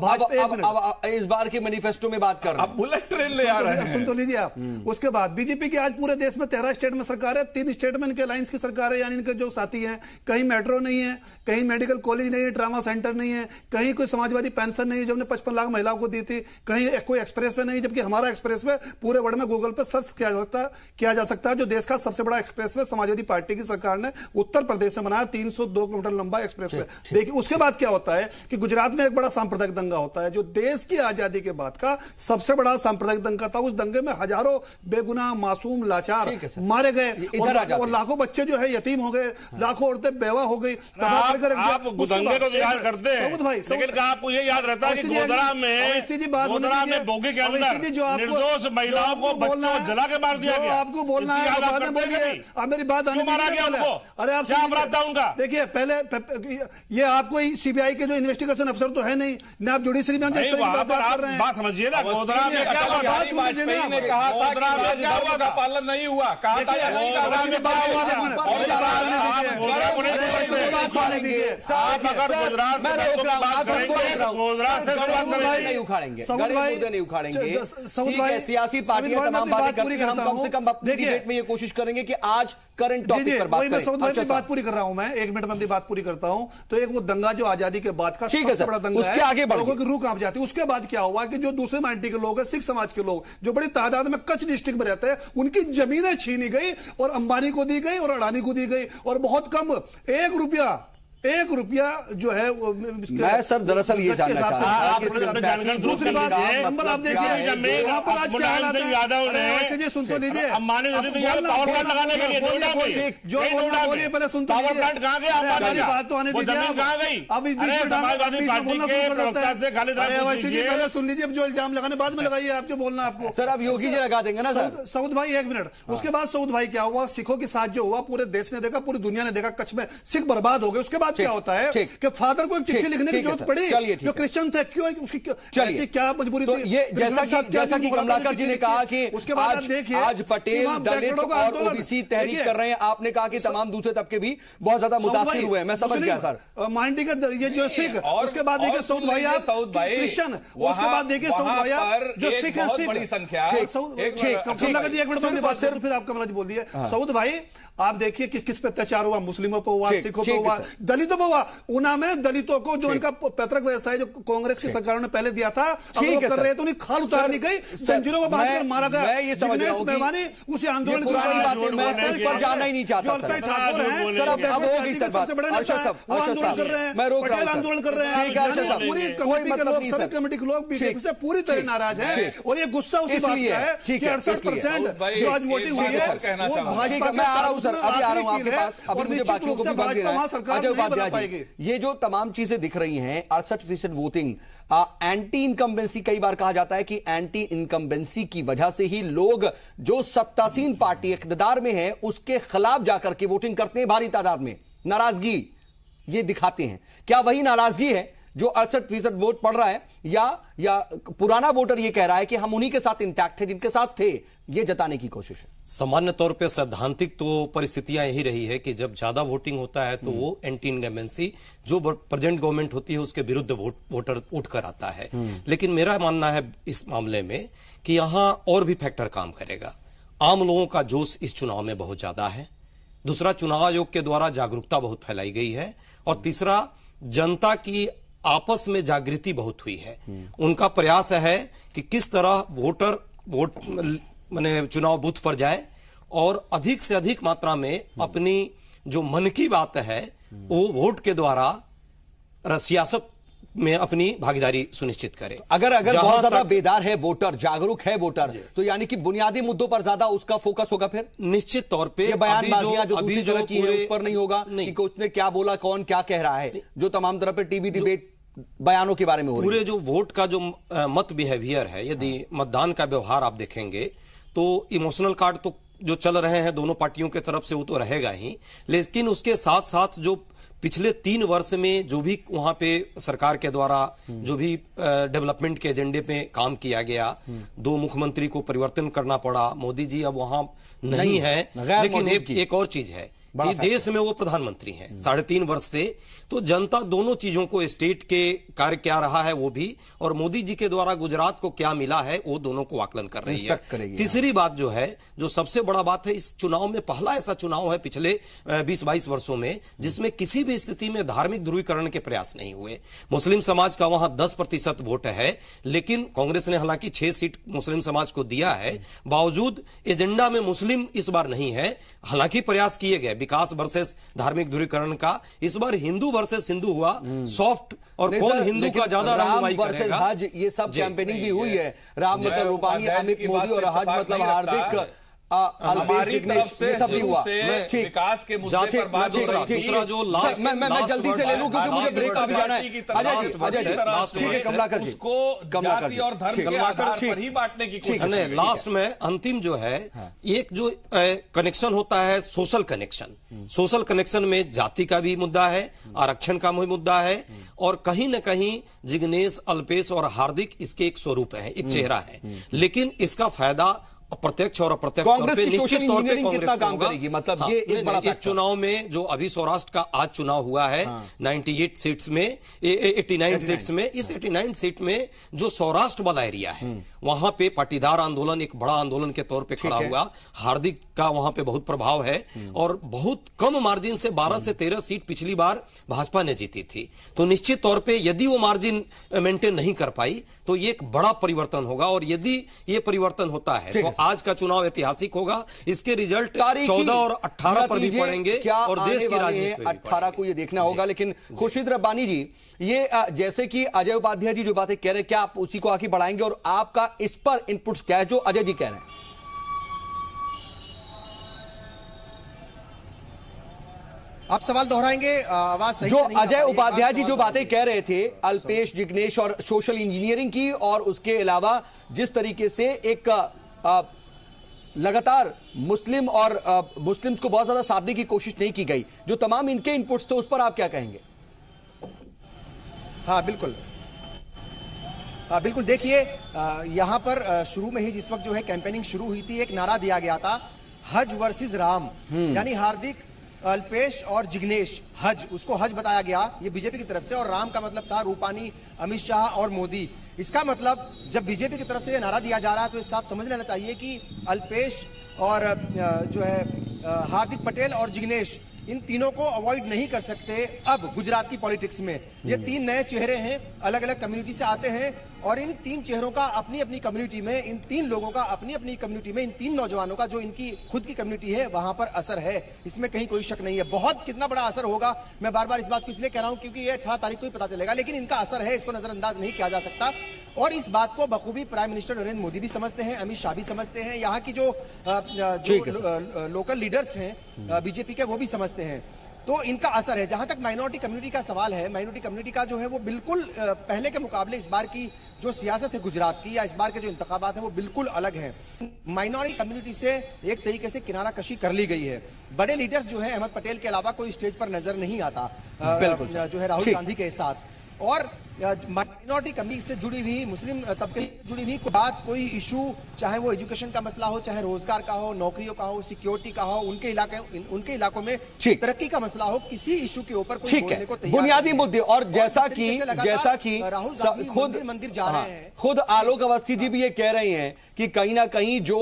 इस बार के मैनिफेस्टो में बात कर रहे हैं, बुलेट ट्रेन ले आ रहे हैं, सुन तो लीजिए आप। उसके बाद बीजेपी की आज पूरे देश में 13 स्टेट में सरकार है, 3 स्टेट में इनके अलायंस की सरकार है, यानी इनके जो साथी हैं, कहीं मेट्रो नहीं है, कहीं मेडिकल कॉलेज नहीं है, ट्रामा सेंटर नहीं है, कहीं कोई समाजवादी पेंशन नहीं है जो हमने 55 लाख महिलाओं को दी थी, कहीं कोई एक्सप्रेसवे नहीं, जबकि हमारा एक्सप्रेसवे पूरे वर्ल्ड में गूगल पे सर्च किया जा सकता है। जो देश का सबसे बड़ा एक्सप्रेसवे समाजवादी पार्टी की सरकार ने उत्तर प्रदेश में बनाया, 302 किलोमीटर लंबा एक्सप्रेसवे। देखिए उसके बाद क्या होता है कि गुजरात में एक बड़ा सांप्रदायिक दंगा होता है, जो देश की आजादी के बाद का सबसे बड़ा सांप्रदायिक दंगा था। उस दंगे में हजारों बेगुनाह मासूम लाचार मारे गए और लाखों बच्चे जो है यतीम हो गए, लाखों औरतें बेवा हो गई। आप दंगे को याद करते हैं, लेकिन आपको ये याद रहता है कि गोधरा में बोगी के अंदर निर्दोष महिलाओं को बच्चों जला के मार दिया गया। आपको बोलना है तो बातें बोलिए, आप मेरी बात मारा गया उनको। अरे आप क्या अपराध था उनका? देखिए पहले ये आपको सीबीआई के जो इन्वेस्टिगेशन अफसर तो है नहीं ना, आप जुडिशरी में बात समझिए ना। गोधरा में क्या हुआ था? ने कहा गोधरा में क्या हुआ था? पालन नहीं हुआ, कहा था या नहीं? बात तो आने दीजिए। आप अगर गुजरात मैं रोक रहा हूं, गुजरात से शुरुआत मुद्दे नहीं उखाड़ेंगे, मुद्दे नहीं उखाड़ेंगे। ठीक है, सियासी पार्टियां तमाम बातें करती हैं, हम कम से कम अपनी डिबेट में ये कोशिश करेंगे कि आज करंट टॉपिक पर बात करें। सऊद भाई, बात पूरी कर रहा हूं मैं, 1 मिनट में अपनी बात पूरी करता हूं। तो एक वो दंगा जो आजादी के बाद का सबसे बड़ा दंगा है, उसके आगे लोगों की रूह कांप जाती है। उसके बाद क्या हुआ कि जो दूसरे माइनॉरिटी के लोग हैं, सिख समाज के लोग जो बड़ी तादाद में कच्छ डिस्ट्रिक्ट में रहते हैं, उनकी जमीनें छीनी गई और अंबानी को दी गई और अडानी को दी गई, और बहुत कम 1 रुपया जो है मैं सर दरअसल ये जानना चाहता हूं। दूसरी बात, नंबर आप देखिए वहां पर आज क्या हालात है, सुन तो लीजिए। अंबानी पावर प्लांट लगाने के लिए जो बोलिए पहले सुन तो पावर प्लांट कहां गया, बात तो आने दीजिए। कहां गई? अब समाजवादी पार्टी के प्रवक्ता से खालिद पहले सुन लीजिए, जो इल्जाम लगाने बाद में लगाइए आप जो बोलना आपको। सर अब योगी जी लगा देंगे ना सर। सऊद भाई 1 मिनट, उसके बाद सऊद भाई क्या हुआ, सिखों के साथ जो हुआ पूरे देश ने देखा, पूरी दुनिया ने देखा, कच्छ में सिख बर्बाद हो गए। उसके बाद क्या होता है कि फादर को एक चिट्ठी लिखने की जरूरत पड़ी, जो क्रिश्चियन थे, क्यों उसकी क्या मजबूरी थी? ये जैसा कि कमलाकर जी ने कहा कि उसके बाद देखिए आज पटेल दलित और ओबीसी तहरीक कर रहे हैं, आपने कहा कि तमाम दूसरे तबके भी बहुत ज्यादा मुतासिर हुए हैं। मैं समझ गया सर। माइनॉरिटी का ये जो सिख, उसके बाद देखिए सऊद भाई आप क्रिश्चियन, उसके बाद देखिए सऊद भाई आप जो सिख है, सिख बड़ी संख्या। कमलाकर जी 1 मिनट में बात सिर्फ, फिर आप कमला जी बोल दिए। सऊद भाई आप देखिए किस किस पे अत्याचार हुआ, मुस्लिमों पर हुआ, सिखों पर हुआ, दलितों पर हुआ। उना में दलितों को जो उनका पैतृक व्यवसाय जो कांग्रेस की सरकार ने पहले दिया था, अब लोग कर रहे थे, उन्हें खाल उतारनी गई, जंजीरों में बांधकर मारा गया। मैं ये समझ रहा हूं कि उसी आंदोलन की बातें मैं उस पर जाना ही नहीं चाहता सर। अब होगी सर बात। आंदोलन कर रहे हैं, मैं रोक रहा हूं, आंदोलन कर रहे हैं, पूरी कमेटी के लोग, सभी कमेटी के लोग बीजेपी से पूरी तरह नाराज हैं, और ये गुस्सा उसी बात का है कि 68% जो आज वोटिंग हुई है वो भाजपा। मैं आ रहा हूं सर, अभी आ रहा हूं आपके पास, अभी मुझे बाकियों को भी बात देना है। ये जो तमाम चीजें दिख रही हैं, 68% वोटिंग, एंटी इनकम्बेंसी, कई बार कहा जाता है कि एंटी इनकम्बेंसी की वजह से ही लोग जो सत्तासीन पार्टी इख्तिदार में है उसके खिलाफ जाकर के वोटिंग करते हैं, भारी तादाद में नाराजगी ये दिखाते हैं। क्या वही नाराजगी है जो 68% वोट पड़ रहा है, या पुराना वोटर ये कह रहा है कि हम उन्हीं के साथ इंटैक्ट थे जिनके साथ थे, ये जताने की कोशिश है? सामान्य तौर पे सैद्धांतिक तो परिस्थितियां यही रही है कि जब ज्यादा वोटिंग होता है तो वो एंटी इनकम्बेंसी जो प्रेजेंट गवर्नमेंट होती है उसके विरुद्ध वोटर उठकर आता है। लेकिन मेरा मानना है इस मामले में कि यहां और भी फैक्टर काम करेगा। आम लोगों का जोश इस चुनाव में बहुत ज्यादा है, दूसरा चुनाव आयोग के द्वारा जागरूकता बहुत फैलाई गई है, और तीसरा जनता की आपस में जागृति बहुत हुई है। उनका प्रयास है कि किस तरह वोट माने चुनाव बूथ पर जाए और अधिक से अधिक मात्रा में अपनी जो मन की बात है वो वोट के द्वारा सियासत में अपनी भागीदारी सुनिश्चित करे। अगर बहुत ज्यादा बेदार है वोटर, जागरूक है वोटर, तो यानी कि बुनियादी मुद्दों पर ज्यादा उसका फोकस होगा। फिर निश्चित तौर पे बयानबाजियां जो दूसरी तरह की है उस पर नहीं होगा कि उसने क्या बोला, कौन क्या कह रहा है, जो तमाम तरह पे टीवी डिबेट बयानों के बारे में हो रही है। पूरे जो वोट का जो मत बिहेवियर है, यदि मतदान का व्यवहार आप देखेंगे तो इमोशनल कार्ड तो जो चल रहे हैं दोनों पार्टियों के तरफ से वो तो रहेगा ही, लेकिन उसके साथ साथ जो पिछले 3 वर्ष में जो भी वहां पे सरकार के द्वारा जो भी डेवलपमेंट के एजेंडे पे काम किया गया, 2 मुख्यमंत्री को परिवर्तन करना पड़ा, मोदी जी अब वहां नहीं है, लेकिन एक और चीज है कि देश में वो प्रधानमंत्री हैं 3.5 वर्ष से, तो जनता दोनों चीजों को, स्टेट के कार्य क्या रहा है वो भी, और मोदी जी के द्वारा गुजरात को क्या मिला है वो दोनों को आकलन कर रही है। तीसरी बात जो है, जो सबसे बड़ा बात है, इस चुनाव में पहला ऐसा चुनाव है पिछले 20-22 वर्षों में जिसमें किसी भी स्थिति में धार्मिक ध्रुवीकरण के प्रयास नहीं हुए। मुस्लिम समाज का वहां 10% वोट है, लेकिन कांग्रेस ने हालांकि 6 सीट मुस्लिम समाज को दिया है, बावजूद एजेंडा में मुस्लिम इस बार नहीं है। हालांकि प्रयास किए गए विकास वर्सेस धार्मिक ध्रुवीकरण का, इस बार हिंदू वर्सेस हिंदू हुआ, सॉफ्ट, और कौन हिंदू का ज्यादा रंगमाई करेगा, हज ये सब कैंपेनिंग भी हुई है। राम मतलब रूपानी, अमित मोदी, और हज मतलब हार्दिक हमारी तरफ से हुआ विकास के मुद्दे पर बात। दूसरा जो लास्ट, मैं जल्दी से ले लूं क्योंकि मुझे ब्रेक पर भी जाना है। कमलाकर उसको जाति और धर्म के आधार पर ही बांटने की कोशिश। लास्ट में अंतिम जो है, एक जो कनेक्शन होता है सोशल कनेक्शन, सोशल कनेक्शन में जाति का भी मुद्दा है, आरक्षण का भी मुद्दा है, और कहीं न कहीं जिग्नेश, अल्पेश और हार्दिक इसके एक स्वरूप है, एक चेहरा है, लेकिन इसका फायदा प्रत्यक्ष और अप्रत्यक्ष तौर पे निश्चित तौर पे कितना काम करेगी, मतलब ये एक बड़ा इस चुनाव में जो अभी सौराष्ट्र का आज चुनाव हुआ है 98 सीट्स में 89 सीट्स में, इस 89 सीट में जो सौराष्ट्र वाला एरिया है वहां पे पाटीदार आंदोलन एक बड़ा आंदोलन के तौर पे खड़ा हुआ। हार्दिक का वहां पे बहुत प्रभाव है और बहुत कम मार्जिन से 12 से 13 सीट पिछली बार भाजपा ने जीती थी। तो निश्चित तौर पे यदि वो मार्जिन मेंटेन नहीं कर पाई तो ये एक बड़ा परिवर्तन होगा, और यदि ये परिवर्तन होता है तो आज का चुनाव ऐतिहासिक होगा। इसके रिजल्ट 14 और 18 पर भी पड़ेंगे और देश की राजनीति 18 को ये देखना होगा। लेकिन खुर्शीद रब्बानी जी, ये जैसे कि अजय उपाध्याय जी जो बातें कह रहे हैं, क्या आप उसी को आगे बढ़ाएंगे और आपका इस पर इनपुट्स क्या है जो अजय जी कह रहे हैं? आप सवाल दोहराएंगे, आवाज सही जो अजय उपाध्याय जी जो बातें कह रहे थे अल्पेश, जिग्नेश और सोशल इंजीनियरिंग की, और उसके अलावा जिस तरीके से एक लगातार मुस्लिम और मुस्लिम्स को बहुत ज्यादा साधने की कोशिश नहीं की गई, जो तमाम इनके इनपुट्स थे, उस पर आप क्या कहेंगे? हाँ बिल्कुल, बिल्कुल। देखिए यहां पर शुरू में ही जिस वक्त जो है कैंपेनिंग शुरू हुई थी, एक नारा दिया गया था हज वर्सेस राम, यानी हार्दिक, अल्पेश और जिग्नेश, हज, उसको हज बताया गया ये बीजेपी की तरफ से, और राम का मतलब था रूपानी, अमित शाह और मोदी। इसका मतलब जब बीजेपी की तरफ से ये नारा दिया जा रहा है तो साफ समझ लेना चाहिए कि अल्पेश और जो है हार्दिक पटेल और जिग्नेश, इन तीनों को अवॉइड नहीं कर सकते अब गुजरात की पॉलिटिक्स में। ये तीन नए चेहरे हैं, अलग अलग कम्युनिटी से आते हैं, और इन तीन चेहरों का अपनी अपनी कम्युनिटी में, इन तीन लोगों का अपनी अपनी कम्युनिटी में, इन तीन नौजवानों का जो इनकी खुद की कम्युनिटी है वहां पर असर है, इसमें कहीं कोई शक नहीं है। बहुत कितना बड़ा असर होगा, मैं बार बार इस बात को इसलिए कह रहा हूं क्योंकि ये 18 तारीख को ही पता चलेगा, लेकिन इनका असर है, इसको नजरअंदाज नहीं किया जा सकता। और इस बात को बखूबी प्राइम मिनिस्टर नरेंद्र मोदी भी समझते हैं, अमित शाह भी समझते हैं, यहाँ की जो लोकल लीडर्स हैं बीजेपी के, वो भी समझते हैं। तो इनका असर है। जहां तक माइनॉरिटी कम्युनिटी का सवाल है, माइनॉरिटी कम्युनिटी का जो है वो बिल्कुल पहले के मुकाबले इस बार की जो सियासत है गुजरात की, या इस बार के जो इंतखाबात हैं वो बिल्कुल अलग है। माइनॉरिटी कम्युनिटी से एक तरीके से किनारा कशी कर ली गई है। बड़े लीडर्स जो है अहमद पटेल के अलावा कोई स्टेज पर नजर नहीं आता जो है राहुल गांधी के साथ, और माइनॉरिटी कम्युनिटी से जुड़ी हुई, मुस्लिम तबके से जुड़ी हुई बात, कोई इशू, चाहे वो एजुकेशन का मसला हो, चाहे रोजगार का हो, नौकरियों का हो, सिक्योरिटी का हो, उनके इलाकों में तरक्की का मसला हो, किसी इशू के ऊपर कोई बोलने को तैयार बुनियादी मुद्दे। और जैसा कि राहुल गांधी मंदिर जा रहे हैं, खुद आलोक अवस्थी जी भी ये कह रहे हैं कि कहीं ना कहीं जो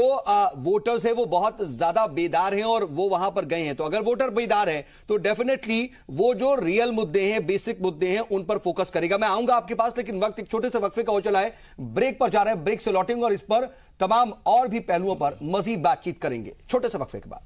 वोटर्स है वो बहुत ज्यादा बेदार हैं और वो वहां पर गए हैं। तो अगर वोटर बेदार है तो डेफिनेटली वो जो रियल मुद्दे हैं, बेसिक मुद्दे हैं, उन पर फोकस करेगा। मैं आऊंगा आपके पास, लेकिन वक्त एक छोटे से वक्फे का हो चला है, ब्रेक पर जा रहे हैं, ब्रेक से लौटेंगे और इस पर तमाम और भी पहलुओं पर मजीद बातचीत करेंगे छोटे से वक्फे के बाद।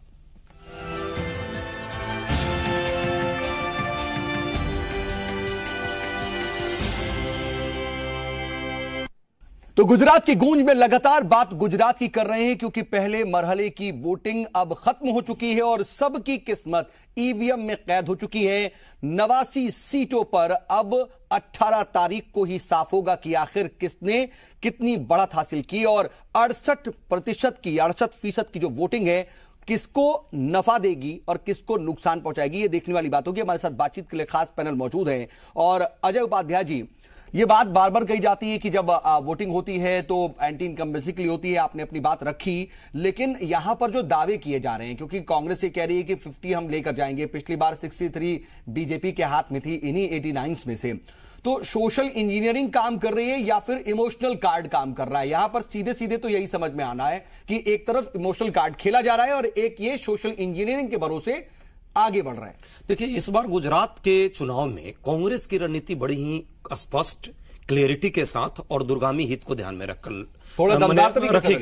तो गुजरात की गूंज में लगातार बात गुजरात की कर रहे हैं, क्योंकि पहले मरहले की वोटिंग अब खत्म हो चुकी है और सबकी किस्मत ईवीएम में कैद हो चुकी है। 89 सीटों पर अब 18 तारीख को ही साफ होगा कि आखिर किसने कितनी बढ़त हासिल की, और 68% की जो वोटिंग है किसको नफा देगी और किसको नुकसान पहुंचाएगी, ये देखने वाली बात होगी। हमारे साथ बातचीत के लिए खास पैनल मौजूद है। और अजय उपाध्याय जी, ये बात बार बार कही जाती है कि जब वोटिंग होती है तो एंटी इनकम्बेंसी के लिए होती है, आपने अपनी बात रखी, लेकिन यहां पर जो दावे किए जा रहे हैं, क्योंकि कांग्रेस ये कह रही है कि 50 हम लेकर जाएंगे, पिछली बार 63 बीजेपी के हाथ में थी, इन्हीं 89 में से, तो सोशल इंजीनियरिंग काम कर रही है या फिर इमोशनल कार्ड काम कर रहा है? यहां पर सीधे सीधे तो यही समझ में आना है कि एक तरफ इमोशनल कार्ड खेला जा रहा है और एक ये सोशल इंजीनियरिंग के भरोसे आगे बढ़ रहे हैं। देखिए, इस बार गुजरात के चुनाव में कांग्रेस की रणनीति बड़ी ही स्पष्ट, क्लियरिटी के साथ और दूरगामी हित को ध्यान में रखकर रखी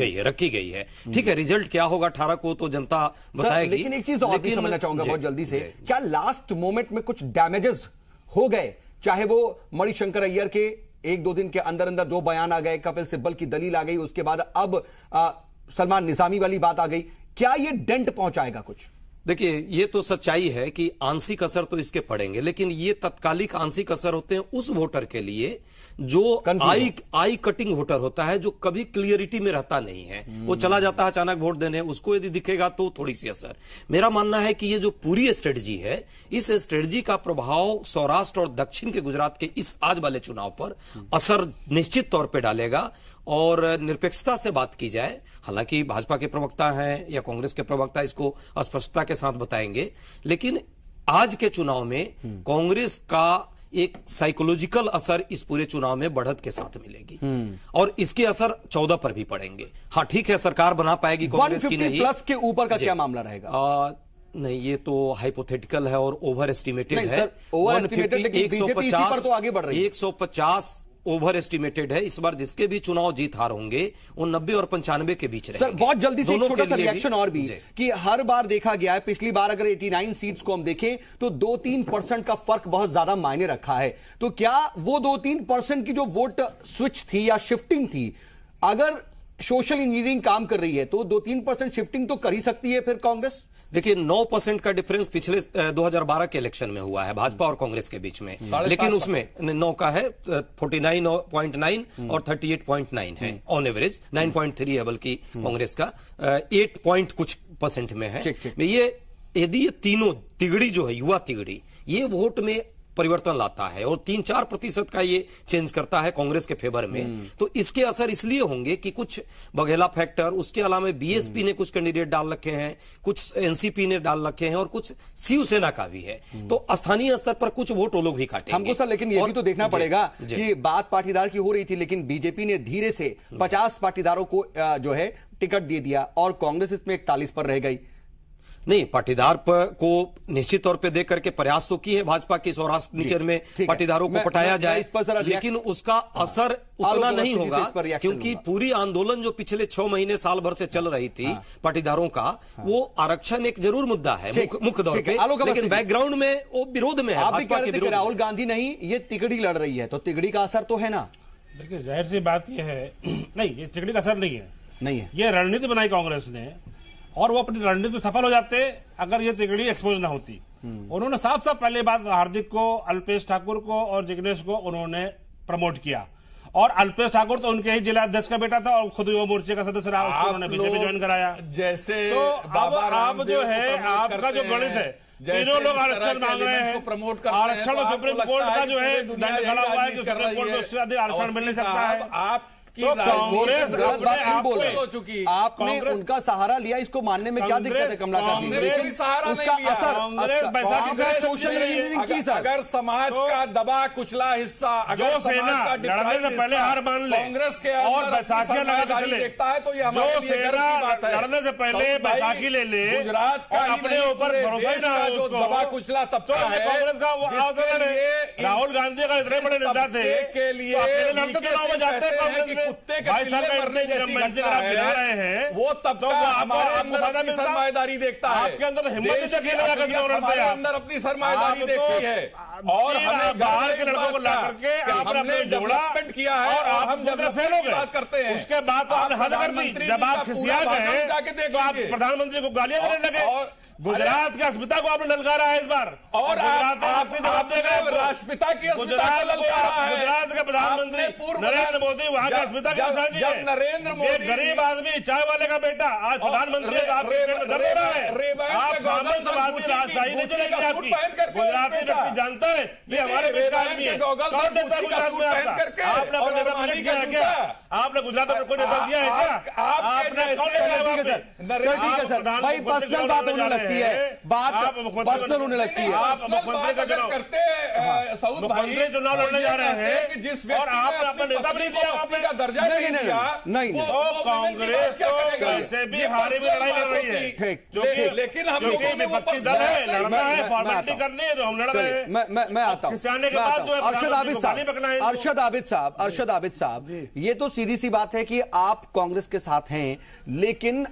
गई है। ठीक है, रिजल्ट क्या होगा 18 को तो जनता बताएगी। लेकिन एक चीज और भी समझना चाहूंगा बहुत जल्दी से, क्या लास्ट मोमेंट में कुछ डैमेजेस हो गए? चाहे वो मणिशंकर अय्यर के 1-2 दिन के अंदर अंदर जो बयान आ गए, कपिल सिब्बल की दलील आ गई, उसके बाद अब सलमान निजामी वाली बात आ गई, क्या ये डेंट पहुंचाएगा कुछ? देखिए, ये तो सच्चाई है कि आंशिक असर तो इसके पड़ेंगे, लेकिन ये तत्कालिक आंशिक असर होते हैं उस वोटर के लिए जो आई कटिंग वोटर होता है, जो कभी क्लियरिटी में रहता नहीं है, वो चला जाता है अचानक वोट देने, उसको यदि दिखेगा तो थोड़ी सी असर। मेरा मानना है कि ये जो पूरी स्ट्रेटजी है, इस स्ट्रेटजी का प्रभाव सौराष्ट्र और दक्षिण के गुजरात के इस आज वाले चुनाव पर असर निश्चित तौर पर डालेगा। और निरपेक्षता से बात की जाए, हालांकि भाजपा के प्रवक्ता हैं या कांग्रेस के प्रवक्ता इसको स्पष्टता के साथ बताएंगे, लेकिन आज के चुनाव में कांग्रेस का एक साइकोलॉजिकल असर इस पूरे चुनाव में बढ़त के साथ मिलेगी और इसके असर 14 पर भी पड़ेंगे। हाँ ठीक है, सरकार बना पाएगी कांग्रेस की नहीं। प्लस के ऊपर का क्या मामला रहेगा? नहीं, ये तो हाइपोथेटिकल है और ओवर एस्टिमेटेड है। ओवर एस्टिमेटेड, लेकिन बीजेपी इसी पर तो आगे बढ़ रही है। 150 ओवर एस्टिमेटेड है। इस बार जिसके भी चुनाव जीत हार होंगे वो 90 और 95 के बीच रहेंगे। सर बहुत जल्दी से एक छोटा सा रिएक्शन और भी कि हर बार देखा गया है, पिछली बार अगर 89 सीट्स को हम देखें तो 2-3% का फर्क बहुत ज्यादा मायने रखा है। तो क्या वो 2-3% की जो वोट स्विच थी या शिफ्टिंग थी, अगर सोशल इंजीनियरिंग काम कर रही है तो 2-3% शिफ्टिंग तो कर ही सकती है फिर कांग्रेस? देखिए 9% का डिफरेंस पिछले 2012 के इलेक्शन में हुआ है भाजपा और कांग्रेस के बीच में, लेकिन उसमें 9 का है, 49.9 और 38.9 है ऑन एवरेज, 9.3 है बल्कि कांग्रेस का 8 पॉइंट कुछ % में है। ये यदि ये तीनों तिगड़ी जो है, युवा तिगड़ी, ये वोट में परिवर्तन लाता है और 3-4% का ये चेंज करता है कांग्रेस के फेवर में, तो इसके असर इसलिए होंगे कि कुछ बघेला फैक्टर, उसके अलावा बीएसपी ने कुछ कैंडिडेट डाल रखे हैं, कुछ एनसीपी ने डाल रखे हैं और कुछ शिवसेना का भी है, तो स्थानीय स्तर पर कुछ वोट वो लोग भी काटेंगे हमको सर। लेकिन ये भी तो देखना पड़ेगा कि बात पाटीदार की हो रही थी, लेकिन बीजेपी ने धीरे से 50 पाटीदारों को जो है टिकट दे दिया और कांग्रेस इसमें 41 पर रह गई। नहीं, पाटीदार को निश्चित तौर पे देख करके प्रयास तो की है भाजपा की सौराष्ट्र निचर में पाटीदारों को पटाया जाए, लेकिन उसका असर उतना नहीं होगा क्योंकि पूरी आंदोलन जो पिछले 6 महीने साल भर से चल रही थी पाटीदारों का, वो आरक्षण एक जरूर मुद्दा है मुख्य तौर पे, लेकिन बैकग्राउंड में वो विरोध में है, भाजपा के विरोध। राहुल गांधी नहीं, ये तिगड़ी लड़ रही है, तो तिगड़ी का असर तो है ना? देखिए जाहिर सी बात ये है, नहीं ये तिगड़ी का असर नहीं है, ये रणनीति बनाई कांग्रेस ने और वो अपनी रणनीति में सफल हो जाते अगर ये तिगड़ी एक्सपोज ना होती। उन्होंने साफ साफ पहले बात हार्दिक को, अल्पेश ठाकुर को और जिग्नेश को उन्होंने प्रमोट किया, और अल्पेश ठाकुर तो उनके ही जिला अध्यक्ष का बेटा था और खुद युवा मोर्चे का सदस्य रहा, उसको उन्होंने बीजेपी ज्वाइन कराया। जैसे तो अब आप जो है, आपका जो गणित है, तीनों लोग आरक्षण मांग रहे हैं, आरक्षण में सुप्रीम कोर्ट का जो है दंड खड़ा हुआ है कि सुप्रीम कोर्ट में उससे अधिक आरक्षण मिल नहीं सकता है। आप तो कांग्रेस आपने उनका सहारा लिया, इसको मानने में क्या दिक्कत है कमलाकर जी? लेकिन उसका असर सोशल इंजीनियरिंग की सर, अगर समाज का दबा कुचला हिस्सा, जो सेना लड़ने से पहले हार मान ले कांग्रेस के और बैसाखियां लगा के चले, देखता है तो ये जो सेना लड़ने से पहले बैसाखी ले ले, गुजरात का अपने ऊपर भरोसा ही ना हो उसको, दबा कुचला तब तो कांग्रेस का राहुल गांधी का इतने बड़े नेता थे के लिए लड़ते चुनाव में जाते कांग्रेस में, कुत्ते के पिल्ले मरने जैसी घटना है, वो तब तो हमारे सरमाएदारी देखता है, आपके अंदर हिम्मत हमारे अंदर अपनी सरमाएदारी देखती है और हमें बाहर के लड़कों को ला करके आपने डेवलपमेंट किया है और हम जब फेल हो गए बात करते हैं, उसके बाद तो आपने हद कर दी। जब आप खिसिया गए तो आप प्रधानमंत्री को गालियां देने लगे, गुजरात की अस्मिता को आपने ललकारा है इस बार, और राष्ट्रपिता की गुजरात के प्रधानमंत्री नरेंद्र मोदी वहां की अस्मिता की निशानी है। नरेंद्र मोदी गरीब आदमी, चाय वाले का बेटा आज प्रधानमंत्री दर्द हो रहा है। आप सामंतवादी राजशाही नहीं चलेगी आपकी। गुजराती व्यक्ति जानता है कि हमारे बेटा आदमी है। कौन नेता गुजरात में आपका? आपने अपने नेता प्रोजेक्ट किया है क्या? आपने गुजरात में कोई नेता दिया है क्या? आपने कौन नेता? भाई पर्सनल बात होने लगती है, बात पर्सनल होने लगती है। आप मुख्यमंत्री का चुनाव करते सऊद भाई, मुख्यमंत्री चुनाव लड़ने जा रहे हैं कि जिस और आपने अपना नेता भी नहीं दिया, आपने का दर्जा नहीं दिया, नहीं तो कांग्रेस तो वैसे भी हारी में लड़ाई लड़ रही है, लेकिन हम विपक्षी दल है, लड़ना है, फॉर्मेलिटी करनी है, हम लड़ रहे हैं। मैं आता हूं, अरशद आबिद साहब, ये तो सीधी सी बात है कि आप कांग्रेस के साथ हैं, लेकिन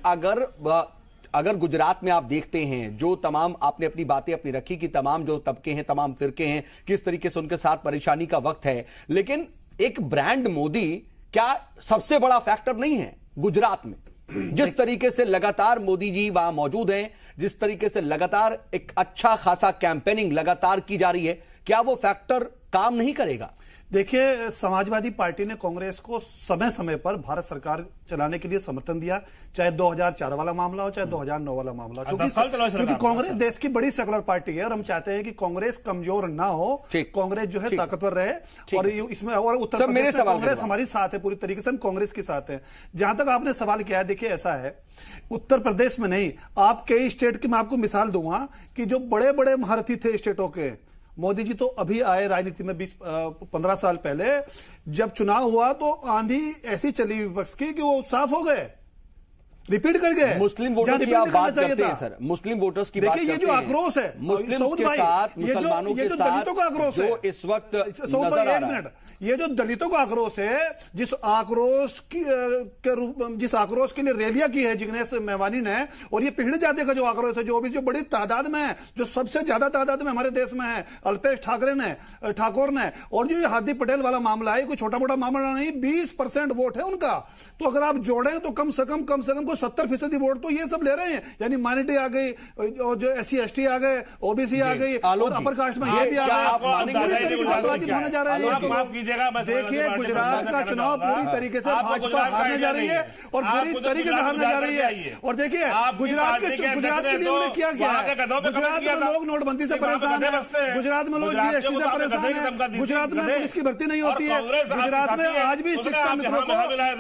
अगर गुजरात में आप देखते हैं जो तमाम आपने अपनी बातें अपनी रखी कि तमाम जो तबके हैं, तमाम फिरके हैं, किस तरीके से उनके साथ परेशानी का वक्त है, लेकिन एक ब्रांड मोदी क्या सबसे बड़ा फैक्टर नहीं है गुजरात में? जिस तरीके से लगातार मोदी जी वहां मौजूद हैं, जिस तरीके से लगातार एक अच्छा खासा कैंपेनिंग लगातार की जा रही है, क्या वो फैक्टर काम नहीं करेगा? देखिए, समाजवादी पार्टी ने कांग्रेस को समय समय पर भारत सरकार चलाने के लिए समर्थन दिया, चाहे 2004 वाला मामला हो, चाहे 2009 वाला मामला हो, क्योंकि कांग्रेस देश की बड़ी सेकुलर पार्टी है और हम चाहते हैं कि कांग्रेस कमजोर ना हो, कांग्रेस जो है ताकतवर रहे। और इसमें और उत्तर प्रदेश में कांग्रेस हमारी साथ है, पूरी तरीके से हम कांग्रेस के साथ हैं। जहां तक आपने सवाल किया है, देखिए ऐसा है, उत्तर प्रदेश में नहीं, आप कई स्टेट की मैं आपको मिसाल दूंगा कि जो बड़े बड़े महारथी थे स्टेटों के, मोदी जी तो अभी आए राजनीति में 20-15 साल पहले, जब चुनाव हुआ तो आंधी ऐसी चली विपक्ष की कि वो साफ हो गए, रिपीट कर गए। मुस्लिम वोटर्स की आप बात करते हैं सर, मुस्लिम वोटर्स की बात करते हैं। देखिए, ये जो आक्रोश है मुस्लिम के साथ, मुसलमानों के साथ, दलितों का आक्रोश है, इस वक्त नजर आ रहा है, ये जो दलितों का आक्रोश है, जिस आक्रोश के लिए रैलियां की है जिग्नेश मेवानी ने, और ये पिछड़े जाति का जो आक्रोश है, जो अभी जो बड़ी तादाद में है, जो सबसे ज्यादा तादाद में हमारे देश में है, अल्पेश ठाकुर ने, और जो ये हार्दिक पटेल वाला मामला है, कोई छोटा मोटा मामला नहीं, 20% वोट है उनका। तो अगर आप जोड़ें तो कम से कम 70% वोट तो ये सब ले रहे हैं, यानी माइनॉरिटी आ गई, और जो SC ST आ गए, OBC आ गई, और अपर कास्ट में ये भी आ गए, पूरी तरीके से पराजित होने जा रहे हैं। देखिए, गुजरात का चुनाव पूरी तरीके से भाजपा हारने जा रही है, और पूरी तरीके से हारने जा रही है। और देखिए, गुजरात के लिए उन्होंने क्या किया है, गुजरात में लोग नोटबंदी से परेशान है, गुजरात में लोग GST से परेशान है, गुजरात में पुलिस की भर्ती नहीं होती है, गुजरात में आज भी शिक्षा मित्रों को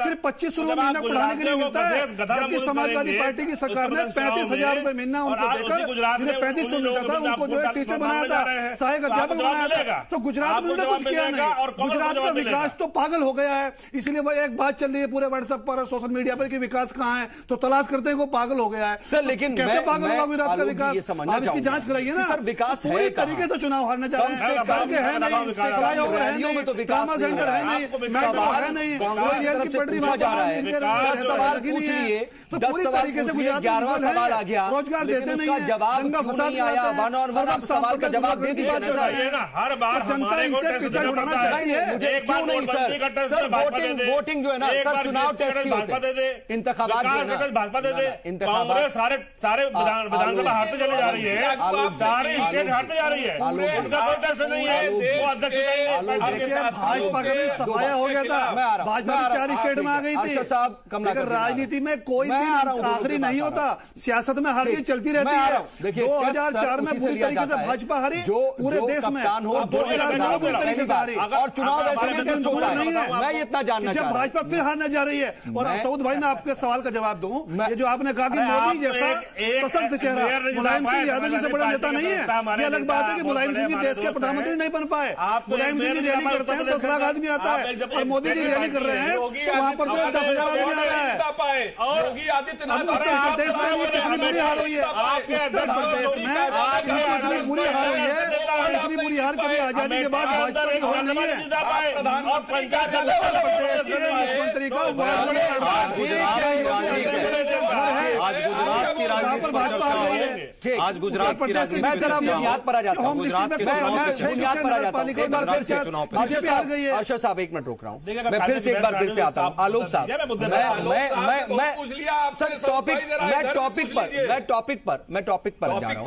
सिर्फ 2500 रुपये महीना पढ़ाने के लिए मिलता है, जबकि समाजवादी पार्टी की सरकार ने 35,000 रुपये महीना उनको देकर, जिन्हें 3500 मिलता था, उनको जो है टीचर बनाया था, सहायक अध्यापक बनाया था। तो गुजरात में उन्होंने कुछ किया नहीं। गुजरात का विकास तो पागल हो गया है, इसलिए वह एक बात चल रही है पूरे व्हाट्सएप पर और सोशल मीडिया पर कि विकास कहां है, तो तलाश करते हैं, वो पागल हो गया है सर। लेकिन कैसे पागल होगा गुजरात का विकास? आप इसकी जांच कराइए ना। विकास पूरी तरीके से चुनाव हारने जा रहे हैं, सड़कें है नहीं, फ्लाईओवर है नहीं, ट्रामा सेंटर है नहीं, मेट्रो है नहीं, रेल की पटरी वहां जा रहा है, सवाल की नहीं है। तो पूरी तरीके से गुजरात 11वां सवाल आ गया, रोजगार देते नहीं है, जवाब नहीं आया, वन और वन आप सवाल का जवाब दे दीजिए ना। हर बार जनता इनसे पीछा छुड़ाना चाहिए। एक बार नहीं सर, वोटिंग जो है ना सर, चुनाव टेस्ट भाजपा दे दे, इंतखाबात भाजपा दे दे, कांग्रेस सारे विधानसभा हारते चले जा रही है, सारे स्टेट हारते जा रही है, उनका कोई टेस्ट नहीं है, वो अध्यक्ष भाजपा का भी सफाया हो गया था, भाजपा 4 स्टेट में आ गई थी। राजनीति में कोई आखिरी नहीं होता, सियासत में हार चलती रहती है। 2004 में पूरी तरीके से भाजपा हारी पूरे देश में, और 2009 पूरी तरीके से हारी, और चुनाव नहीं है। मैं इतना जानना जब भाजपा फिर हारने जा रही है। और सऊद भाई, मैं आपके सवाल का जवाब दूं, ये जो आपने कहा कि मोदी जैसा सशक्त चेहरा मुलायम सिंह यादव जी से बड़ा नेता नहीं है, ये अलग बात है कि मुलायम सिंह जी देश के प्रधानमंत्री नहीं बन पाए। मुलायम सिंह जी रैली करते हैं, 10 लाख आदमी आता है, और मोदी जी रैली कर रहे हैं तो वहां पर जो 10,000 आदमी आ रहा है। और उत्तर प्रदेश में इतनी बुरी हार हुई है, उत्तर प्रदेश में इतनी बुरी हार हुई है, और इतनी बुरी हार कभी आजादी के बाद भाजपा की हो नहीं है। मुख्यमंत्री का आज गुजरात की राजनीति मैं जरा बुनियाद पर आ जाता हूं, बुनियाद पर आ जाता हूं। एक बार फिर से अर्शद साहब, 1 मिनट रोक रहा हूं, मैं फिर से एक बार फिर से आता हूं। आलोक साहब, मैं टॉपिक पर जा रहा हूं।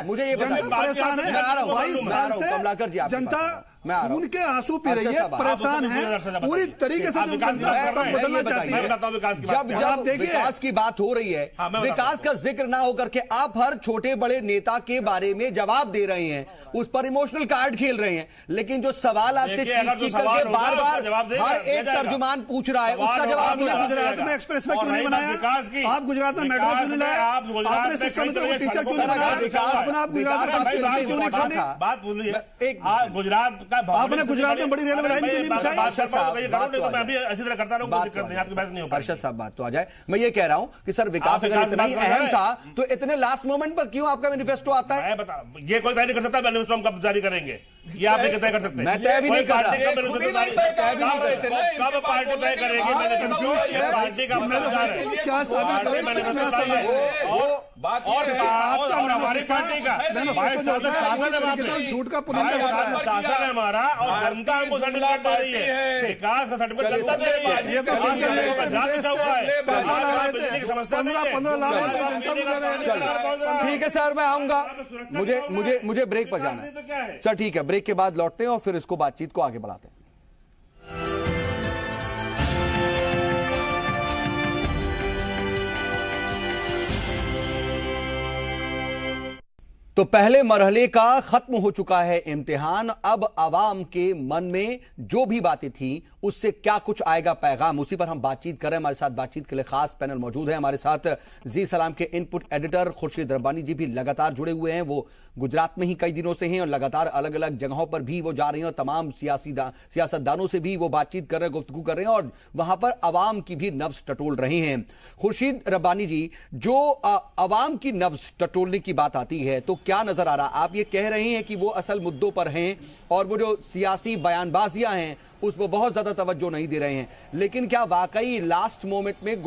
मुझे ये परेशान है कमलाकर जी, जनता खून के आंसू पी रही है, परेशान है पूरी तरीके से, बदलना चाहती है। जब विकास की बात हो रही है, विकास का जिक्र ना होकर के आप हर छोटे बड़े नेता के बारे में जवाब दे रहे हैं, उस पर इमोशनल कार्ड खेल रहे हैं, लेकिन जो सवाल आपसे चीख करके बार बार हर एक तर्जुमान पूछ रहा है, उसका जवाब दिया। गुजरात में एक्सप्रेस वे क्यों नहीं बनाया? आप गुजरात में मेट्रो क्यों नहीं लाया? आपने शिक्षा मित्रों को टीचर क्यों नहीं बनाया? आप गुजरात में क्यों नहीं खोली? बात बोलिए, गुजरात आपने गुजरात में बड़ी रेलवे लाइन क्यों नहीं बिछाई? मैं भी ऐसी तरह करता रहूं, कोई दिक्कत नहीं, आपकी बहस नहीं होगी। अर्शद साहब, बात तो आ जाए। मैं ये कह रहा हूं कि सर, विकास अगर इतना ही अहम था तो इतने लास्ट मोमेंट पर क्यों आपका मैनिफेस्टो आता है? ये कोई तय नहीं कर सकता मैनिफेस्टो हम कब जारी करेंगे, ये आप नहीं तय कर सकते। मैं तय भी नहीं कर रहा, कब पार्टी तय करेगी? मैंने कंफ्यूज किया, पार्टी का क्या साबित करें? बात और हमारी पार्टी का झूठ का शासन है हमारा और जनता हमको सर्टिफिकेट दे रही है, विकास का सर्टिफिकेट जनता दे रही है। ये तो ठीक है सर, मैं आऊंगा, मुझे ब्रेक पर जाना है। चल ठीक है, ब्रेक के बाद लौटते हैं और फिर इसको बातचीत को आगे बढ़ाते हैं। तो पहले मरहले का खत्म हो चुका है इम्तिहान। अब आवाम के मन में जो भी बातें थी उससे क्या कुछ आएगा पैगाम, उसी पर हम बातचीत कर रहे हैं। हमारे साथ बातचीत के लिए खास पैनल मौजूद है। हमारे साथ जी सलाम के इनपुट एडिटर खुर्शीद रब्बानी जी भी लगातार जुड़े हुए हैं। वो गुजरात में ही कई दिनों से हैं और लगातार अलग अलग जगहों पर भी वो जा रहे हैं और तमाम सियासतदानों से भी वो बातचीत कर रहे हैं, गुफ्तगू कर रहे हैं और वहां पर अवाम की भी नब्ज टटोल रहे हैं। खुर्शीद रब्बानी जी, जो अवाम की नब्ज टटोलने की बात आती है तो क्या नजर आ रहा? आप ये कह रहे हैं कि वो असल मुद्दों पर हैं और वो जो सियासी बयानबाजियां हैं उस पर बहुत ज्यादा तवज्जो नहीं दे रहे हैं, लेकिन क्या वाकई लास्ट मोमेंट में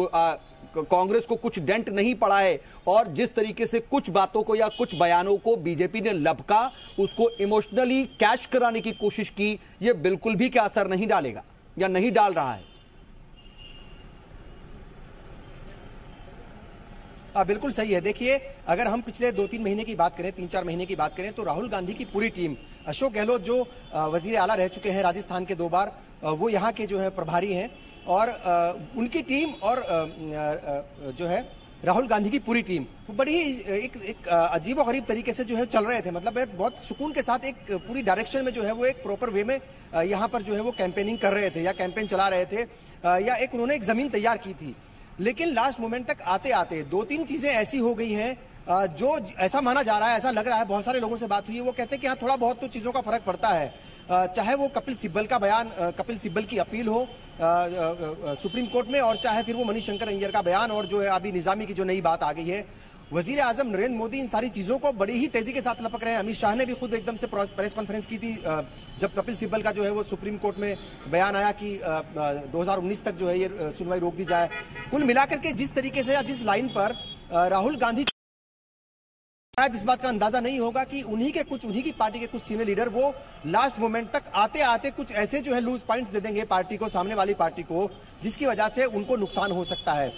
कांग्रेस को कुछ डेंट नहीं पड़ा है और जिस तरीके से कुछ बातों को या कुछ बयानों को बीजेपी ने लपका, उसको इमोशनली कैश कराने की कोशिश की, ये बिल्कुल भी क्या असर नहीं डालेगा या नहीं डाल रहा है? बिल्कुल सही है। देखिए, अगर हम पिछले 2-3 महीने की बात करें, 3-4 महीने की बात करें, तो राहुल गांधी की पूरी टीम, अशोक गहलोत जो वजीर आला रह चुके हैं राजस्थान के 2 बार, वो यहाँ के जो है प्रभारी हैं और उनकी टीम और जो है राहुल गांधी की पूरी टीम बड़ी एक अजीब और गरीब तरीके से जो है चल रहे थे। मतलब बहुत सुकून के साथ एक पूरी डायरेक्शन में जो है वो एक प्रॉपर वे में यहाँ पर जो है वो कैंपेनिंग कर रहे थे या कैंपेन चला रहे थे या एक उन्होंने एक जमीन तैयार की थी। लेकिन लास्ट मोमेंट तक आते आते 2-3 चीजें ऐसी हो गई हैं जो ऐसा माना जा रहा है, ऐसा लग रहा है, बहुत सारे लोगों से बात हुई है, वो कहते हैं कि हाँ थोड़ा बहुत तो चीज़ों का फर्क पड़ता है। चाहे वो कपिल सिब्बल का बयान, कपिल सिब्बल की अपील हो सुप्रीम कोर्ट में, और चाहे फिर वो मनीशंकर अय्यर का बयान और जो है अभी निजामी की जो नई बात आ गई है। वजीर आजम नरेंद्र मोदी इन सारी चीज़ों को बड़ी ही तेजी के साथ लपक रहे हैं। अमित शाह ने भी खुद एकदम से प्रेस कॉन्फ्रेंस की थी जब कपिल सिब्बल का जो है वो सुप्रीम कोर्ट में बयान आया कि 2019 तक जो है ये सुनवाई रोक दी जाए। कुल मिलाकर के जिस तरीके से या जिस लाइन पर राहुल गांधी, शायद इस बात का अंदाजा नहीं होगा कि उन्हीं की पार्टी के कुछ सीनियर लीडर वो लास्ट मोमेंट तक आते आते कुछ ऐसे जो है लूज पॉइंट्स दे देंगे पार्टी को, सामने वाली पार्टी को, जिसकी वजह से उनको नुकसान हो सकता है।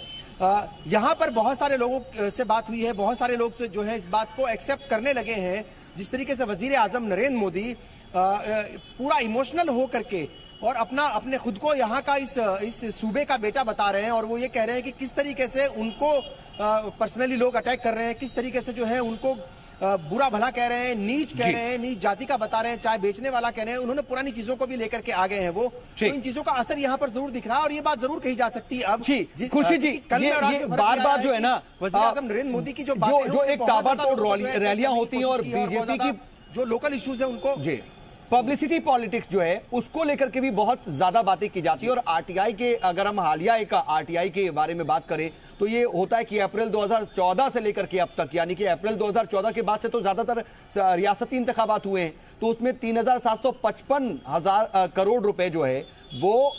यहाँ पर बहुत सारे लोगों से बात हुई है, बहुत सारे लोग से जो है इस बात को एक्सेप्ट करने लगे हैं। जिस तरीके से वजीर आजम नरेंद्र मोदी पूरा इमोशनल हो करके और अपने खुद को यहाँ का इस सूबे का बेटा बता रहे हैं और वो ये कह रहे हैं कि किस तरीके से उनको पर्सनली लोग अटैक कर रहे हैं, किस तरीके से जो है उनको बुरा भला कह रहे हैं, नीच कह रहे हैं, नीच जाति का बता रहे हैं, चाय बेचने वाला कह रहे हैं। उन्होंने पुरानी चीजों को भी लेकर के आ गए हैं वो, तो इन चीजों का असर यहाँ पर जरूर दिख रहा है और ये बात जरूर कही जा सकती है। अब खुशी जी, ये बार जो है ना वज़ीर आज़म नरेंद्र मोदी की जो एक ताबड़तोड़ रैलियां होती हैं और बीजेपी की जो लोकल इश्यूज है उनको पब्लिसिटी पॉलिटिक्स जो है उसको लेकर के भी बहुत ज्यादा बातें की जाती है। और आरटीआई के, अगर हम हालिया एक आरटीआई के बारे में बात करें तो ये होता है कि अप्रैल 2014 से लेकर के अब तक, यानी कि अप्रैल 2014 के बाद से तो ज्यादातर रियासती इंतखाबात हुए हैं, तो उसमें 3,755 करोड़ रुपए जो है वो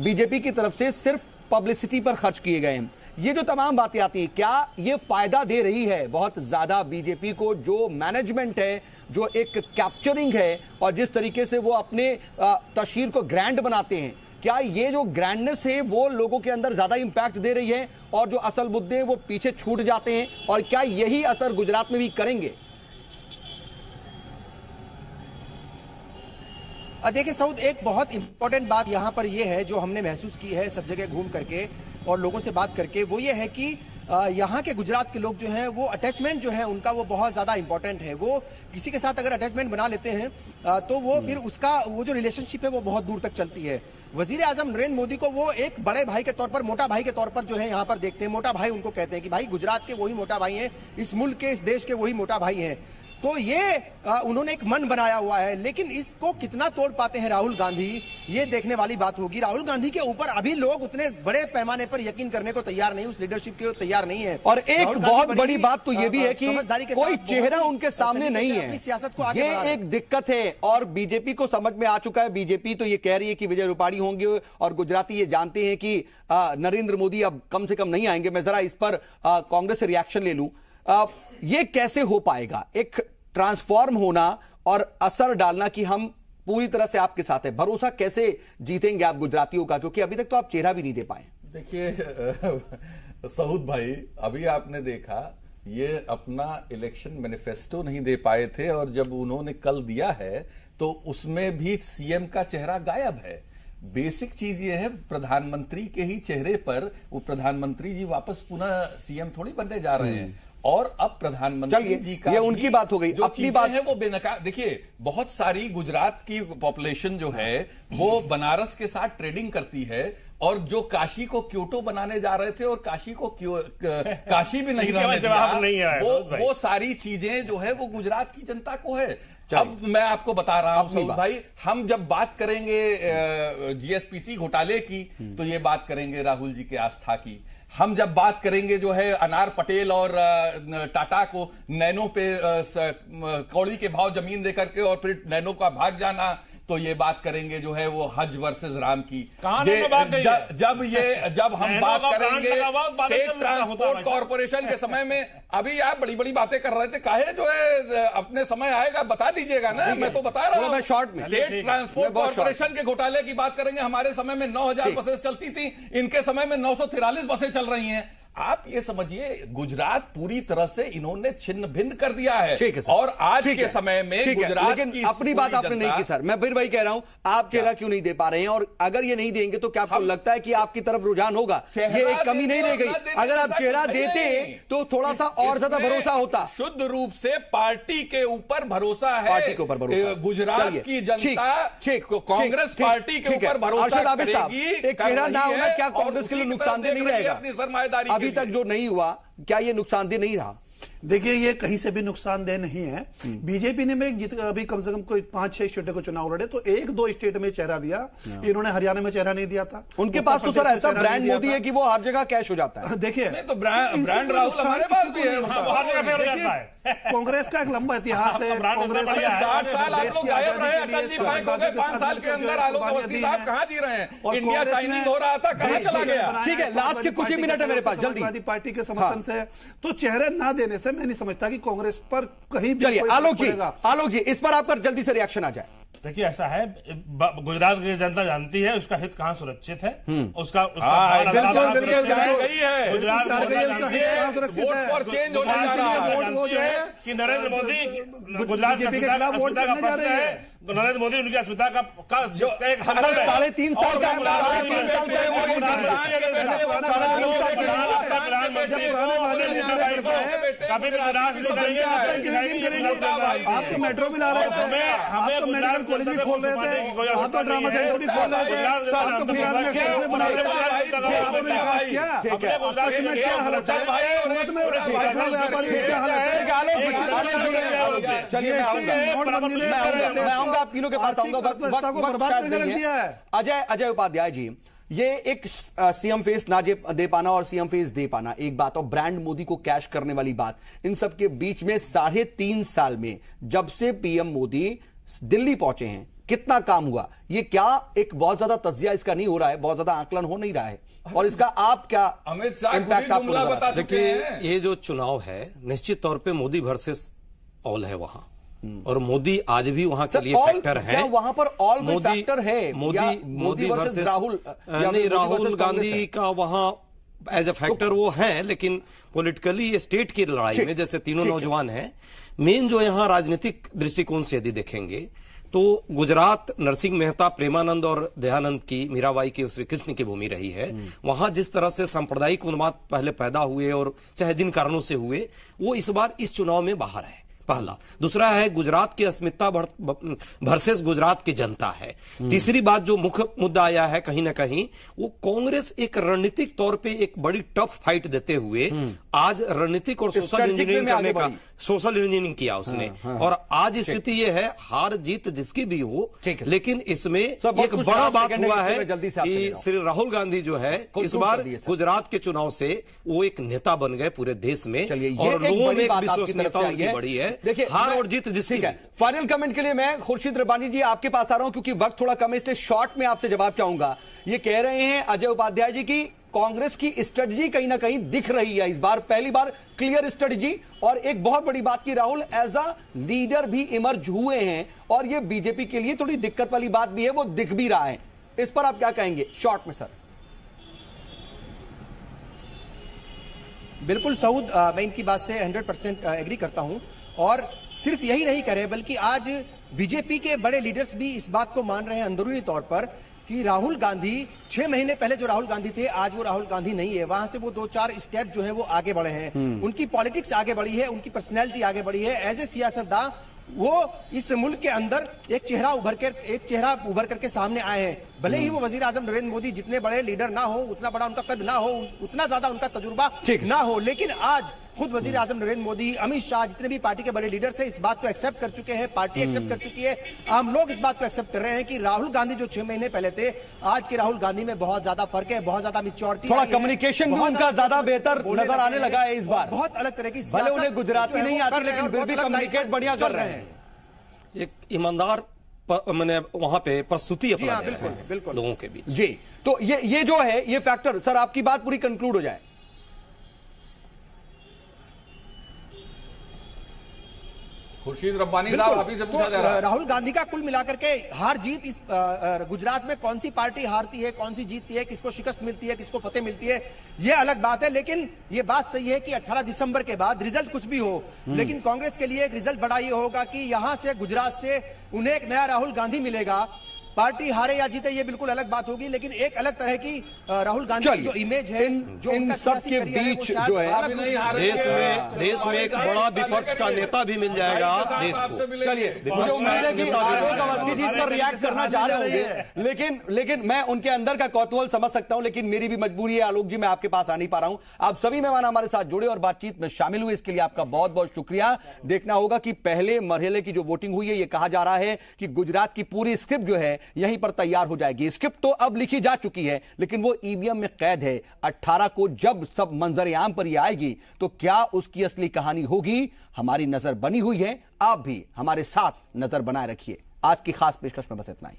बीजेपी की तरफ से सिर्फ पब्लिसिटी पर खर्च किए गए हैं। ये जो तमाम बातें आती हैं, क्या ये फायदा दे रही है बहुत ज्यादा बीजेपी को? जो मैनेजमेंट है, जो एक कैप्चरिंग है और जिस तरीके से वो अपने तशहीर को ग्रैंड बनाते हैं, क्या ये जो ग्रैंडनेस है वो लोगों के अंदर ज्यादा इंपैक्ट दे रही है और जो असल मुद्दे हैं वो पीछे छूट जाते हैं? और क्या यही असर गुजरात में भी करेंगे? देखिए सऊद, एक बहुत इंपॉर्टेंट बात यहाँ पर यह है जो हमने महसूस की है सब जगह घूम करके और लोगों से बात करके, वो ये है कि यहाँ के गुजरात के लोग जो हैं वो अटैचमेंट जो है उनका वो बहुत ज़्यादा इंपॉर्टेंट है। वो किसी के साथ अगर अटैचमेंट बना लेते हैं तो वो फिर उसका वो जो रिलेशनशिप है वो बहुत दूर तक चलती है। वजीर आजम नरेंद्र मोदी को वो एक बड़े भाई के तौर पर, मोटा भाई के तौर पर जो है यहाँ पर देखते हैं। मोटा भाई उनको कहते हैं कि भाई गुजरात के वही मोटा भाई हैं, इस मुल्क के, इस देश के वही मोटा भाई हैं। तो ये उन्होंने एक मन बनाया हुआ है, लेकिन इसको कितना तोड़ पाते हैं राहुल गांधी, ये देखने वाली बात होगी। राहुल गांधी के ऊपर अभी लोग उतने बड़े पैमाने पर यकीन करने को तैयार नहीं, उस लीडरशिप के तैयार नहीं है। और एक बहुत बड़ी बात तो ये भी है कि कोई चेहरा उनके सामने नहीं है, सियासत को आगे ये एक दिक्कत है। और बीजेपी को समझ में आ चुका है, बीजेपी तो ये कह रही है कि विजय रूपाणी होंगे और गुजराती ये जानते हैं कि नरेंद्र मोदी अब कम से कम नहीं आएंगे। मैं जरा इस पर कांग्रेस से रिएक्शन ले लूं। ये कैसे हो पाएगा, एक ट्रांसफॉर्म होना और असर डालना कि हम पूरी तरह से आपके साथ है? भरोसा कैसे जीतेंगे आप गुजरातियों का, क्योंकि अभी तक तो आप चेहरा भी नहीं दे पाए? देखिए सऊद भाई, अभी आपने देखा ये अपना इलेक्शन मैनिफेस्टो नहीं दे पाए थे, और जब उन्होंने कल दिया है तो उसमें भी सीएम का चेहरा गायब है। बेसिक चीज ये है, प्रधानमंत्री के ही चेहरे पर वो प्रधानमंत्री जी वापस पुनः सीएम थोड़ी बनने जा रहे हैं, और अब प्रधानमंत्री जी का ये उनकी बात हो गई, जो अपनी बात है वो बेनकाब। देखिए बहुत सारी गुजरात की पॉपुलेशन जो है वो बनारस के साथ ट्रेडिंग करती है, और जो काशी को क्योटो बनाने जा रहे थे और काशी को काशी भी नहीं रहने दिया, वो सारी चीजें जो है वो गुजरात की जनता को है। अब मैं आपको बता रहा हूं सऊद भाई, हम जब बात करेंगे जीएसपीसी घोटाले की तो ये बात करेंगे राहुल जी के आस्था की। हम जब बात करेंगे जो है अनार पटेल और टाटा को नैनो पे कौड़ी के भाव जमीन देकर के और फिर नैनो का भाग जाना, तो ये बात करेंगे जो है वो हज वर्सेस राम की। जब हम बात करेंगे स्टेट ट्रांसपोर्ट कॉर्पोरेशन के समय में, अभी आप बड़ी बड़ी बातें कर रहे थे, काहे जो है अपने समय आएगा बता दीजिएगा ना, मैं तो बता रहा हूं। शॉर्ट में स्टेट ट्रांसपोर्ट कॉर्पोरेशन के घोटाले की बात करेंगे, हमारे समय में 9000 बसें चलती थी, इनके समय में 943 बसें चल रही हैं। आप ये समझिए गुजरात पूरी तरह से इन्होंने छिन्न भिन्न कर दिया है, और आज के समय में गुजरात की अपनी बात आपने नहीं की सर, मैं फिर वही कह रहा हूं, आप चेहरा क्यों नहीं दे पा रहे हैं? और अगर ये नहीं देंगे तो क्या आपको लगता है कि आपकी तरफ रुझान होगा? ये एक कमी नहीं रह गई। अगर आप चेहरा देते तो थोड़ा सा और ज्यादा भरोसा होता। शुद्ध रूप से पार्टी के ऊपर भरोसा है, पार्टी के ऊपर भरोसा। गुजरात की जनता कांग्रेस पार्टी के ऊपर भरोसा करेगी। एक चेहरा ना होना क्या कांग्रेस के लिए नुकसानदेह नहीं रहेगा? अपनी सरमाएदारी अभी तक जो नहीं हुआ, क्या ये नुकसानदेह नहीं रहा? देखिए ये कहीं से भी नुकसानदेह नहीं है। बीजेपी ने अभी कम से कम कोई 5-6 स्टेटों को चुनाव लड़े तो 1-2 स्टेट में चेहरा दिया, इन्होंने हरियाणा में चेहरा नहीं दिया था। उनके पास तो सर ऐसा ब्रांड मोदी है कि वो हर जगह कैश हो जाता है। देखिए तो ब्रांड राहुल हमारे पास भी है। कांग्रेस का एक लंबा इतिहास है। कांग्रेस 60 साल आप लोग गायब रहे, अटल जी बैंक हो गए 5 साल के अंदर, आलोक अवस्थी साहब कहां जी रहे हैं? इंडिया शाइनिंग हो रहा था, कहां चला गया? ठीक है, लास्ट के कुछ ही मिनट है मेरे पास, जल्दी। समाजवादी पार्टी के समर्थन से तो चेहरे ना देने से मैं नहीं समझता कि कांग्रेस पर कहीं भी। चलिए आलोक जी इस पर आपका जल्दी से रिएक्शन आ जाए। देखिए ऐसा है, गुजरात की जनता जानती है उसका हित कहां सुरक्षित है, उसका कि नरेंद्र मोदी गुजरात के खिलाफ वोट करने जा रहे हैं। नरेंद्र मोदी उनकी अस्मिता का 3.5 साल का आप तो मेट्रो भी ला रहे थे, आप तो मेडिकल कॉलेज भी खोल रहे थे, आप तो ड्रामा सेंटर भी खोल रहे थे, आप तो गुजरात में एक्सप्रेस बना रहे थे, विकास किया। आपस में क्या हालत है? सूरत में व्यापारी क्या हालत है? चलिए मैं आऊंगा, आप तीनों के पास आऊंगा। अजय उपाध्याय जी, ये एक सीएम फेस ना दे पाना और सीएम फेस दे पाना एक बात, और ब्रांड मोदी को कैश करने वाली बात, इन सब के बीच में 3.5 साल में जब से पीएम मोदी दिल्ली पहुंचे हैं कितना काम हुआ? ये क्या एक बहुत ज्यादा तज्जिया इसका नहीं हो रहा है, बहुत ज्यादा आकलन हो नहीं रहा है, और इसका आप क्या अमित शाह बता? देखिए ये जो चुनाव है निश्चित तौर पे मोदी वर्सेस ऑल है वहां, और मोदी आज भी वहां के लिए फैक्टर है। वहां पर ऑल फैक्टर है, मोदी वर्सेस राहुल गांधी का वहां एज ए फैक्टर वो है, लेकिन पॉलिटिकली स्टेट की लड़ाई में जैसे तीनों नौजवान हैं, मेन जो यहां राजनीतिक दृष्टिकोण से यदि देखेंगे तो गुजरात नरसिंह मेहता, प्रेमानंद और दयानंद की, मीराबाई की, श्री कृष्ण की भूमि रही है। वहां जिस तरह से सांप्रदायिक उन्माद पहले पैदा हुए और चाहे जिन कारणों से हुए, वो इस बार इस चुनाव में बाहर है, पहला। दूसरा है गुजरात की अस्मिता वर्सेस गुजरात की जनता है। तीसरी बात जो मुख्य मुद्दा आया है कहीं ना कहीं, वो कांग्रेस एक रणनीतिक तौर पे एक बड़ी टफ फाइट देते हुए आज रणनीतिक और सोशल इंजीनियरिंग करने का, सोशल इंजीनियरिंग किया उसने। और आज स्थिति ये है, हार जीत जिसकी भी हो, लेकिन इसमें एक बड़ा बात हुआ है कि श्री राहुल गांधी जो है इस बार गुजरात के चुनाव से वो एक नेता बन गए पूरे देश में, और लोगों में एक विश्वसनीयता उनकी बड़ी है। देखिए हार और जीत जिसकी ठीक है। फाइनल कमेंट के लिए मैं खुर्शीद रब्बानी जी आपके पास आ रहा हूं, क्योंकि वक्त थोड़ा कम है, इसलिए शॉर्ट में आपसे जवाब चाहूंगा। ये कह रहे हैं अजय उपाध्याय जी की कांग्रेस की स्ट्रेटजी कहीं ना कहीं दिख रही है इस बार, पहली बार क्लियर स्ट्रेटजी, और एक बहुत बड़ी बात की राहुल एज अ लीडर भी इमर्ज हुए हैं, और ये बीजेपी के लिए थोड़ी दिक्कत वाली बात भी है, वो दिख भी रहा है। इस पर आप क्या कहेंगे शॉर्ट में सर? बिल्कुल सऊद, मैं इनकी बात से 100% एग्री करता हूं, और सिर्फ यही नहीं करे बल्कि आज बीजेपी के बड़े लीडर्स भी इस बात को मान रहे हैं अंदरूनी तौर पर कि राहुल गांधी 6 महीने पहले जो राहुल गांधी थे आज वो राहुल गांधी नहीं है। वहां से वो 2-4 स्टेप जो है वो आगे बढ़े हैं, उनकी पॉलिटिक्स आगे बढ़ी है, उनकी पर्सनैलिटी आगे बढ़ी है। एज ए सियासतदान वो इस मुल्क के अंदर एक चेहरा उभर करके सामने आए हैं। भले ही वो वजीर आजम नरेंद्र मोदी जितने बड़े लीडर ना हो, उतना बड़ा उनका कद ना हो, उतना ज्यादा उनका तजुर्बा ना हो, लेकिन आज खुद वजीर आजम नरेंद्र मोदी, अमित शाह, जितने भी पार्टी के बड़े लीडर्स हैं इस बात को एक्सेप्ट कर चुके हैं, पार्टी एक्सेप्ट कर चुकी है, आम लोग इस बात को एक्सेप्ट कर रहे हैं कि राहुल गांधी जो 6 महीने पहले थे, आज के राहुल गांधी में बहुत ज्यादा फर्क है, बहुत ज्यादा मैच्योरिटी, थोड़ा कम्युनिकेशन भी उनका ज्यादा बेहतर नजर आने लगा है इस बार, बहुत अलग तरह की, भले उन्हें गुजराती नहीं आती लेकिन फिर भी कम्युनिकेट बढ़िया कर रहे हैं। एक ईमानदार मैंने वहां पे प्रस्तुति अपना हाँ, बिल्कुल लोगों के बीच जी। तो ये जो है ये फैक्टर, सर आपकी बात पूरी कंक्लूड हो जाए। खुर्शीद रब्बानी साहब आप ही से पूछा जा रहा है। राहुल गांधी का कुल मिलाकर के हार जीत इस गुजरात में कौन सी पार्टी हारती है, कौन सी जीतती है, किसको शिकस्त मिलती है, किसको फतेह मिलती है, ये अलग बात है। लेकिन ये बात सही है कि 18 दिसंबर के बाद रिजल्ट कुछ भी हो, लेकिन कांग्रेस के लिए एक रिजल्ट बड़ा ये होगा कि यहां से गुजरात से उन्हें एक नया राहुल गांधी मिलेगा। पार्टी हारे या जीते ये बिल्कुल अलग बात होगी, लेकिन एक अलग तरह की राहुल गांधी की जो इमेज है, जो इन सब के बीच जो है देश में एक बड़ा विपक्ष का नेता भी मिल जाएगा देश को। चलिए, मुझे उम्मीद है कि आलोक अवस्थी जी पर रिएक्ट करना चाह रहे होंगे, लेकिन मैं उनके अंदर का कौतूहल समझ सकता हूं, लेकिन मेरी भी मजबूरी है आलोक जी, मैं आपके पास आ नहीं पा रहा हूं। आप सभी मेहमान हमारे साथ जुड़े और बातचीत में शामिल हुए, इसके लिए आपका बहुत बहुत शुक्रिया। देखना होगा कि पहले मरहले की जो वोटिंग हुई है, ये कहा जा रहा है कि गुजरात की पूरी स्क्रिप्ट जो है यहीं पर तैयार हो जाएगी। स्क्रिप्ट तो अब लिखी जा चुकी है, लेकिन वो ईवीएम में कैद है। 18 को जब सब मंजर आम पर ये आएगी तो क्या उसकी असली कहानी होगी, हमारी नजर बनी हुई है। आप भी हमारे साथ नजर बनाए रखिए। आज की खास पेशकश में बस इतना ही।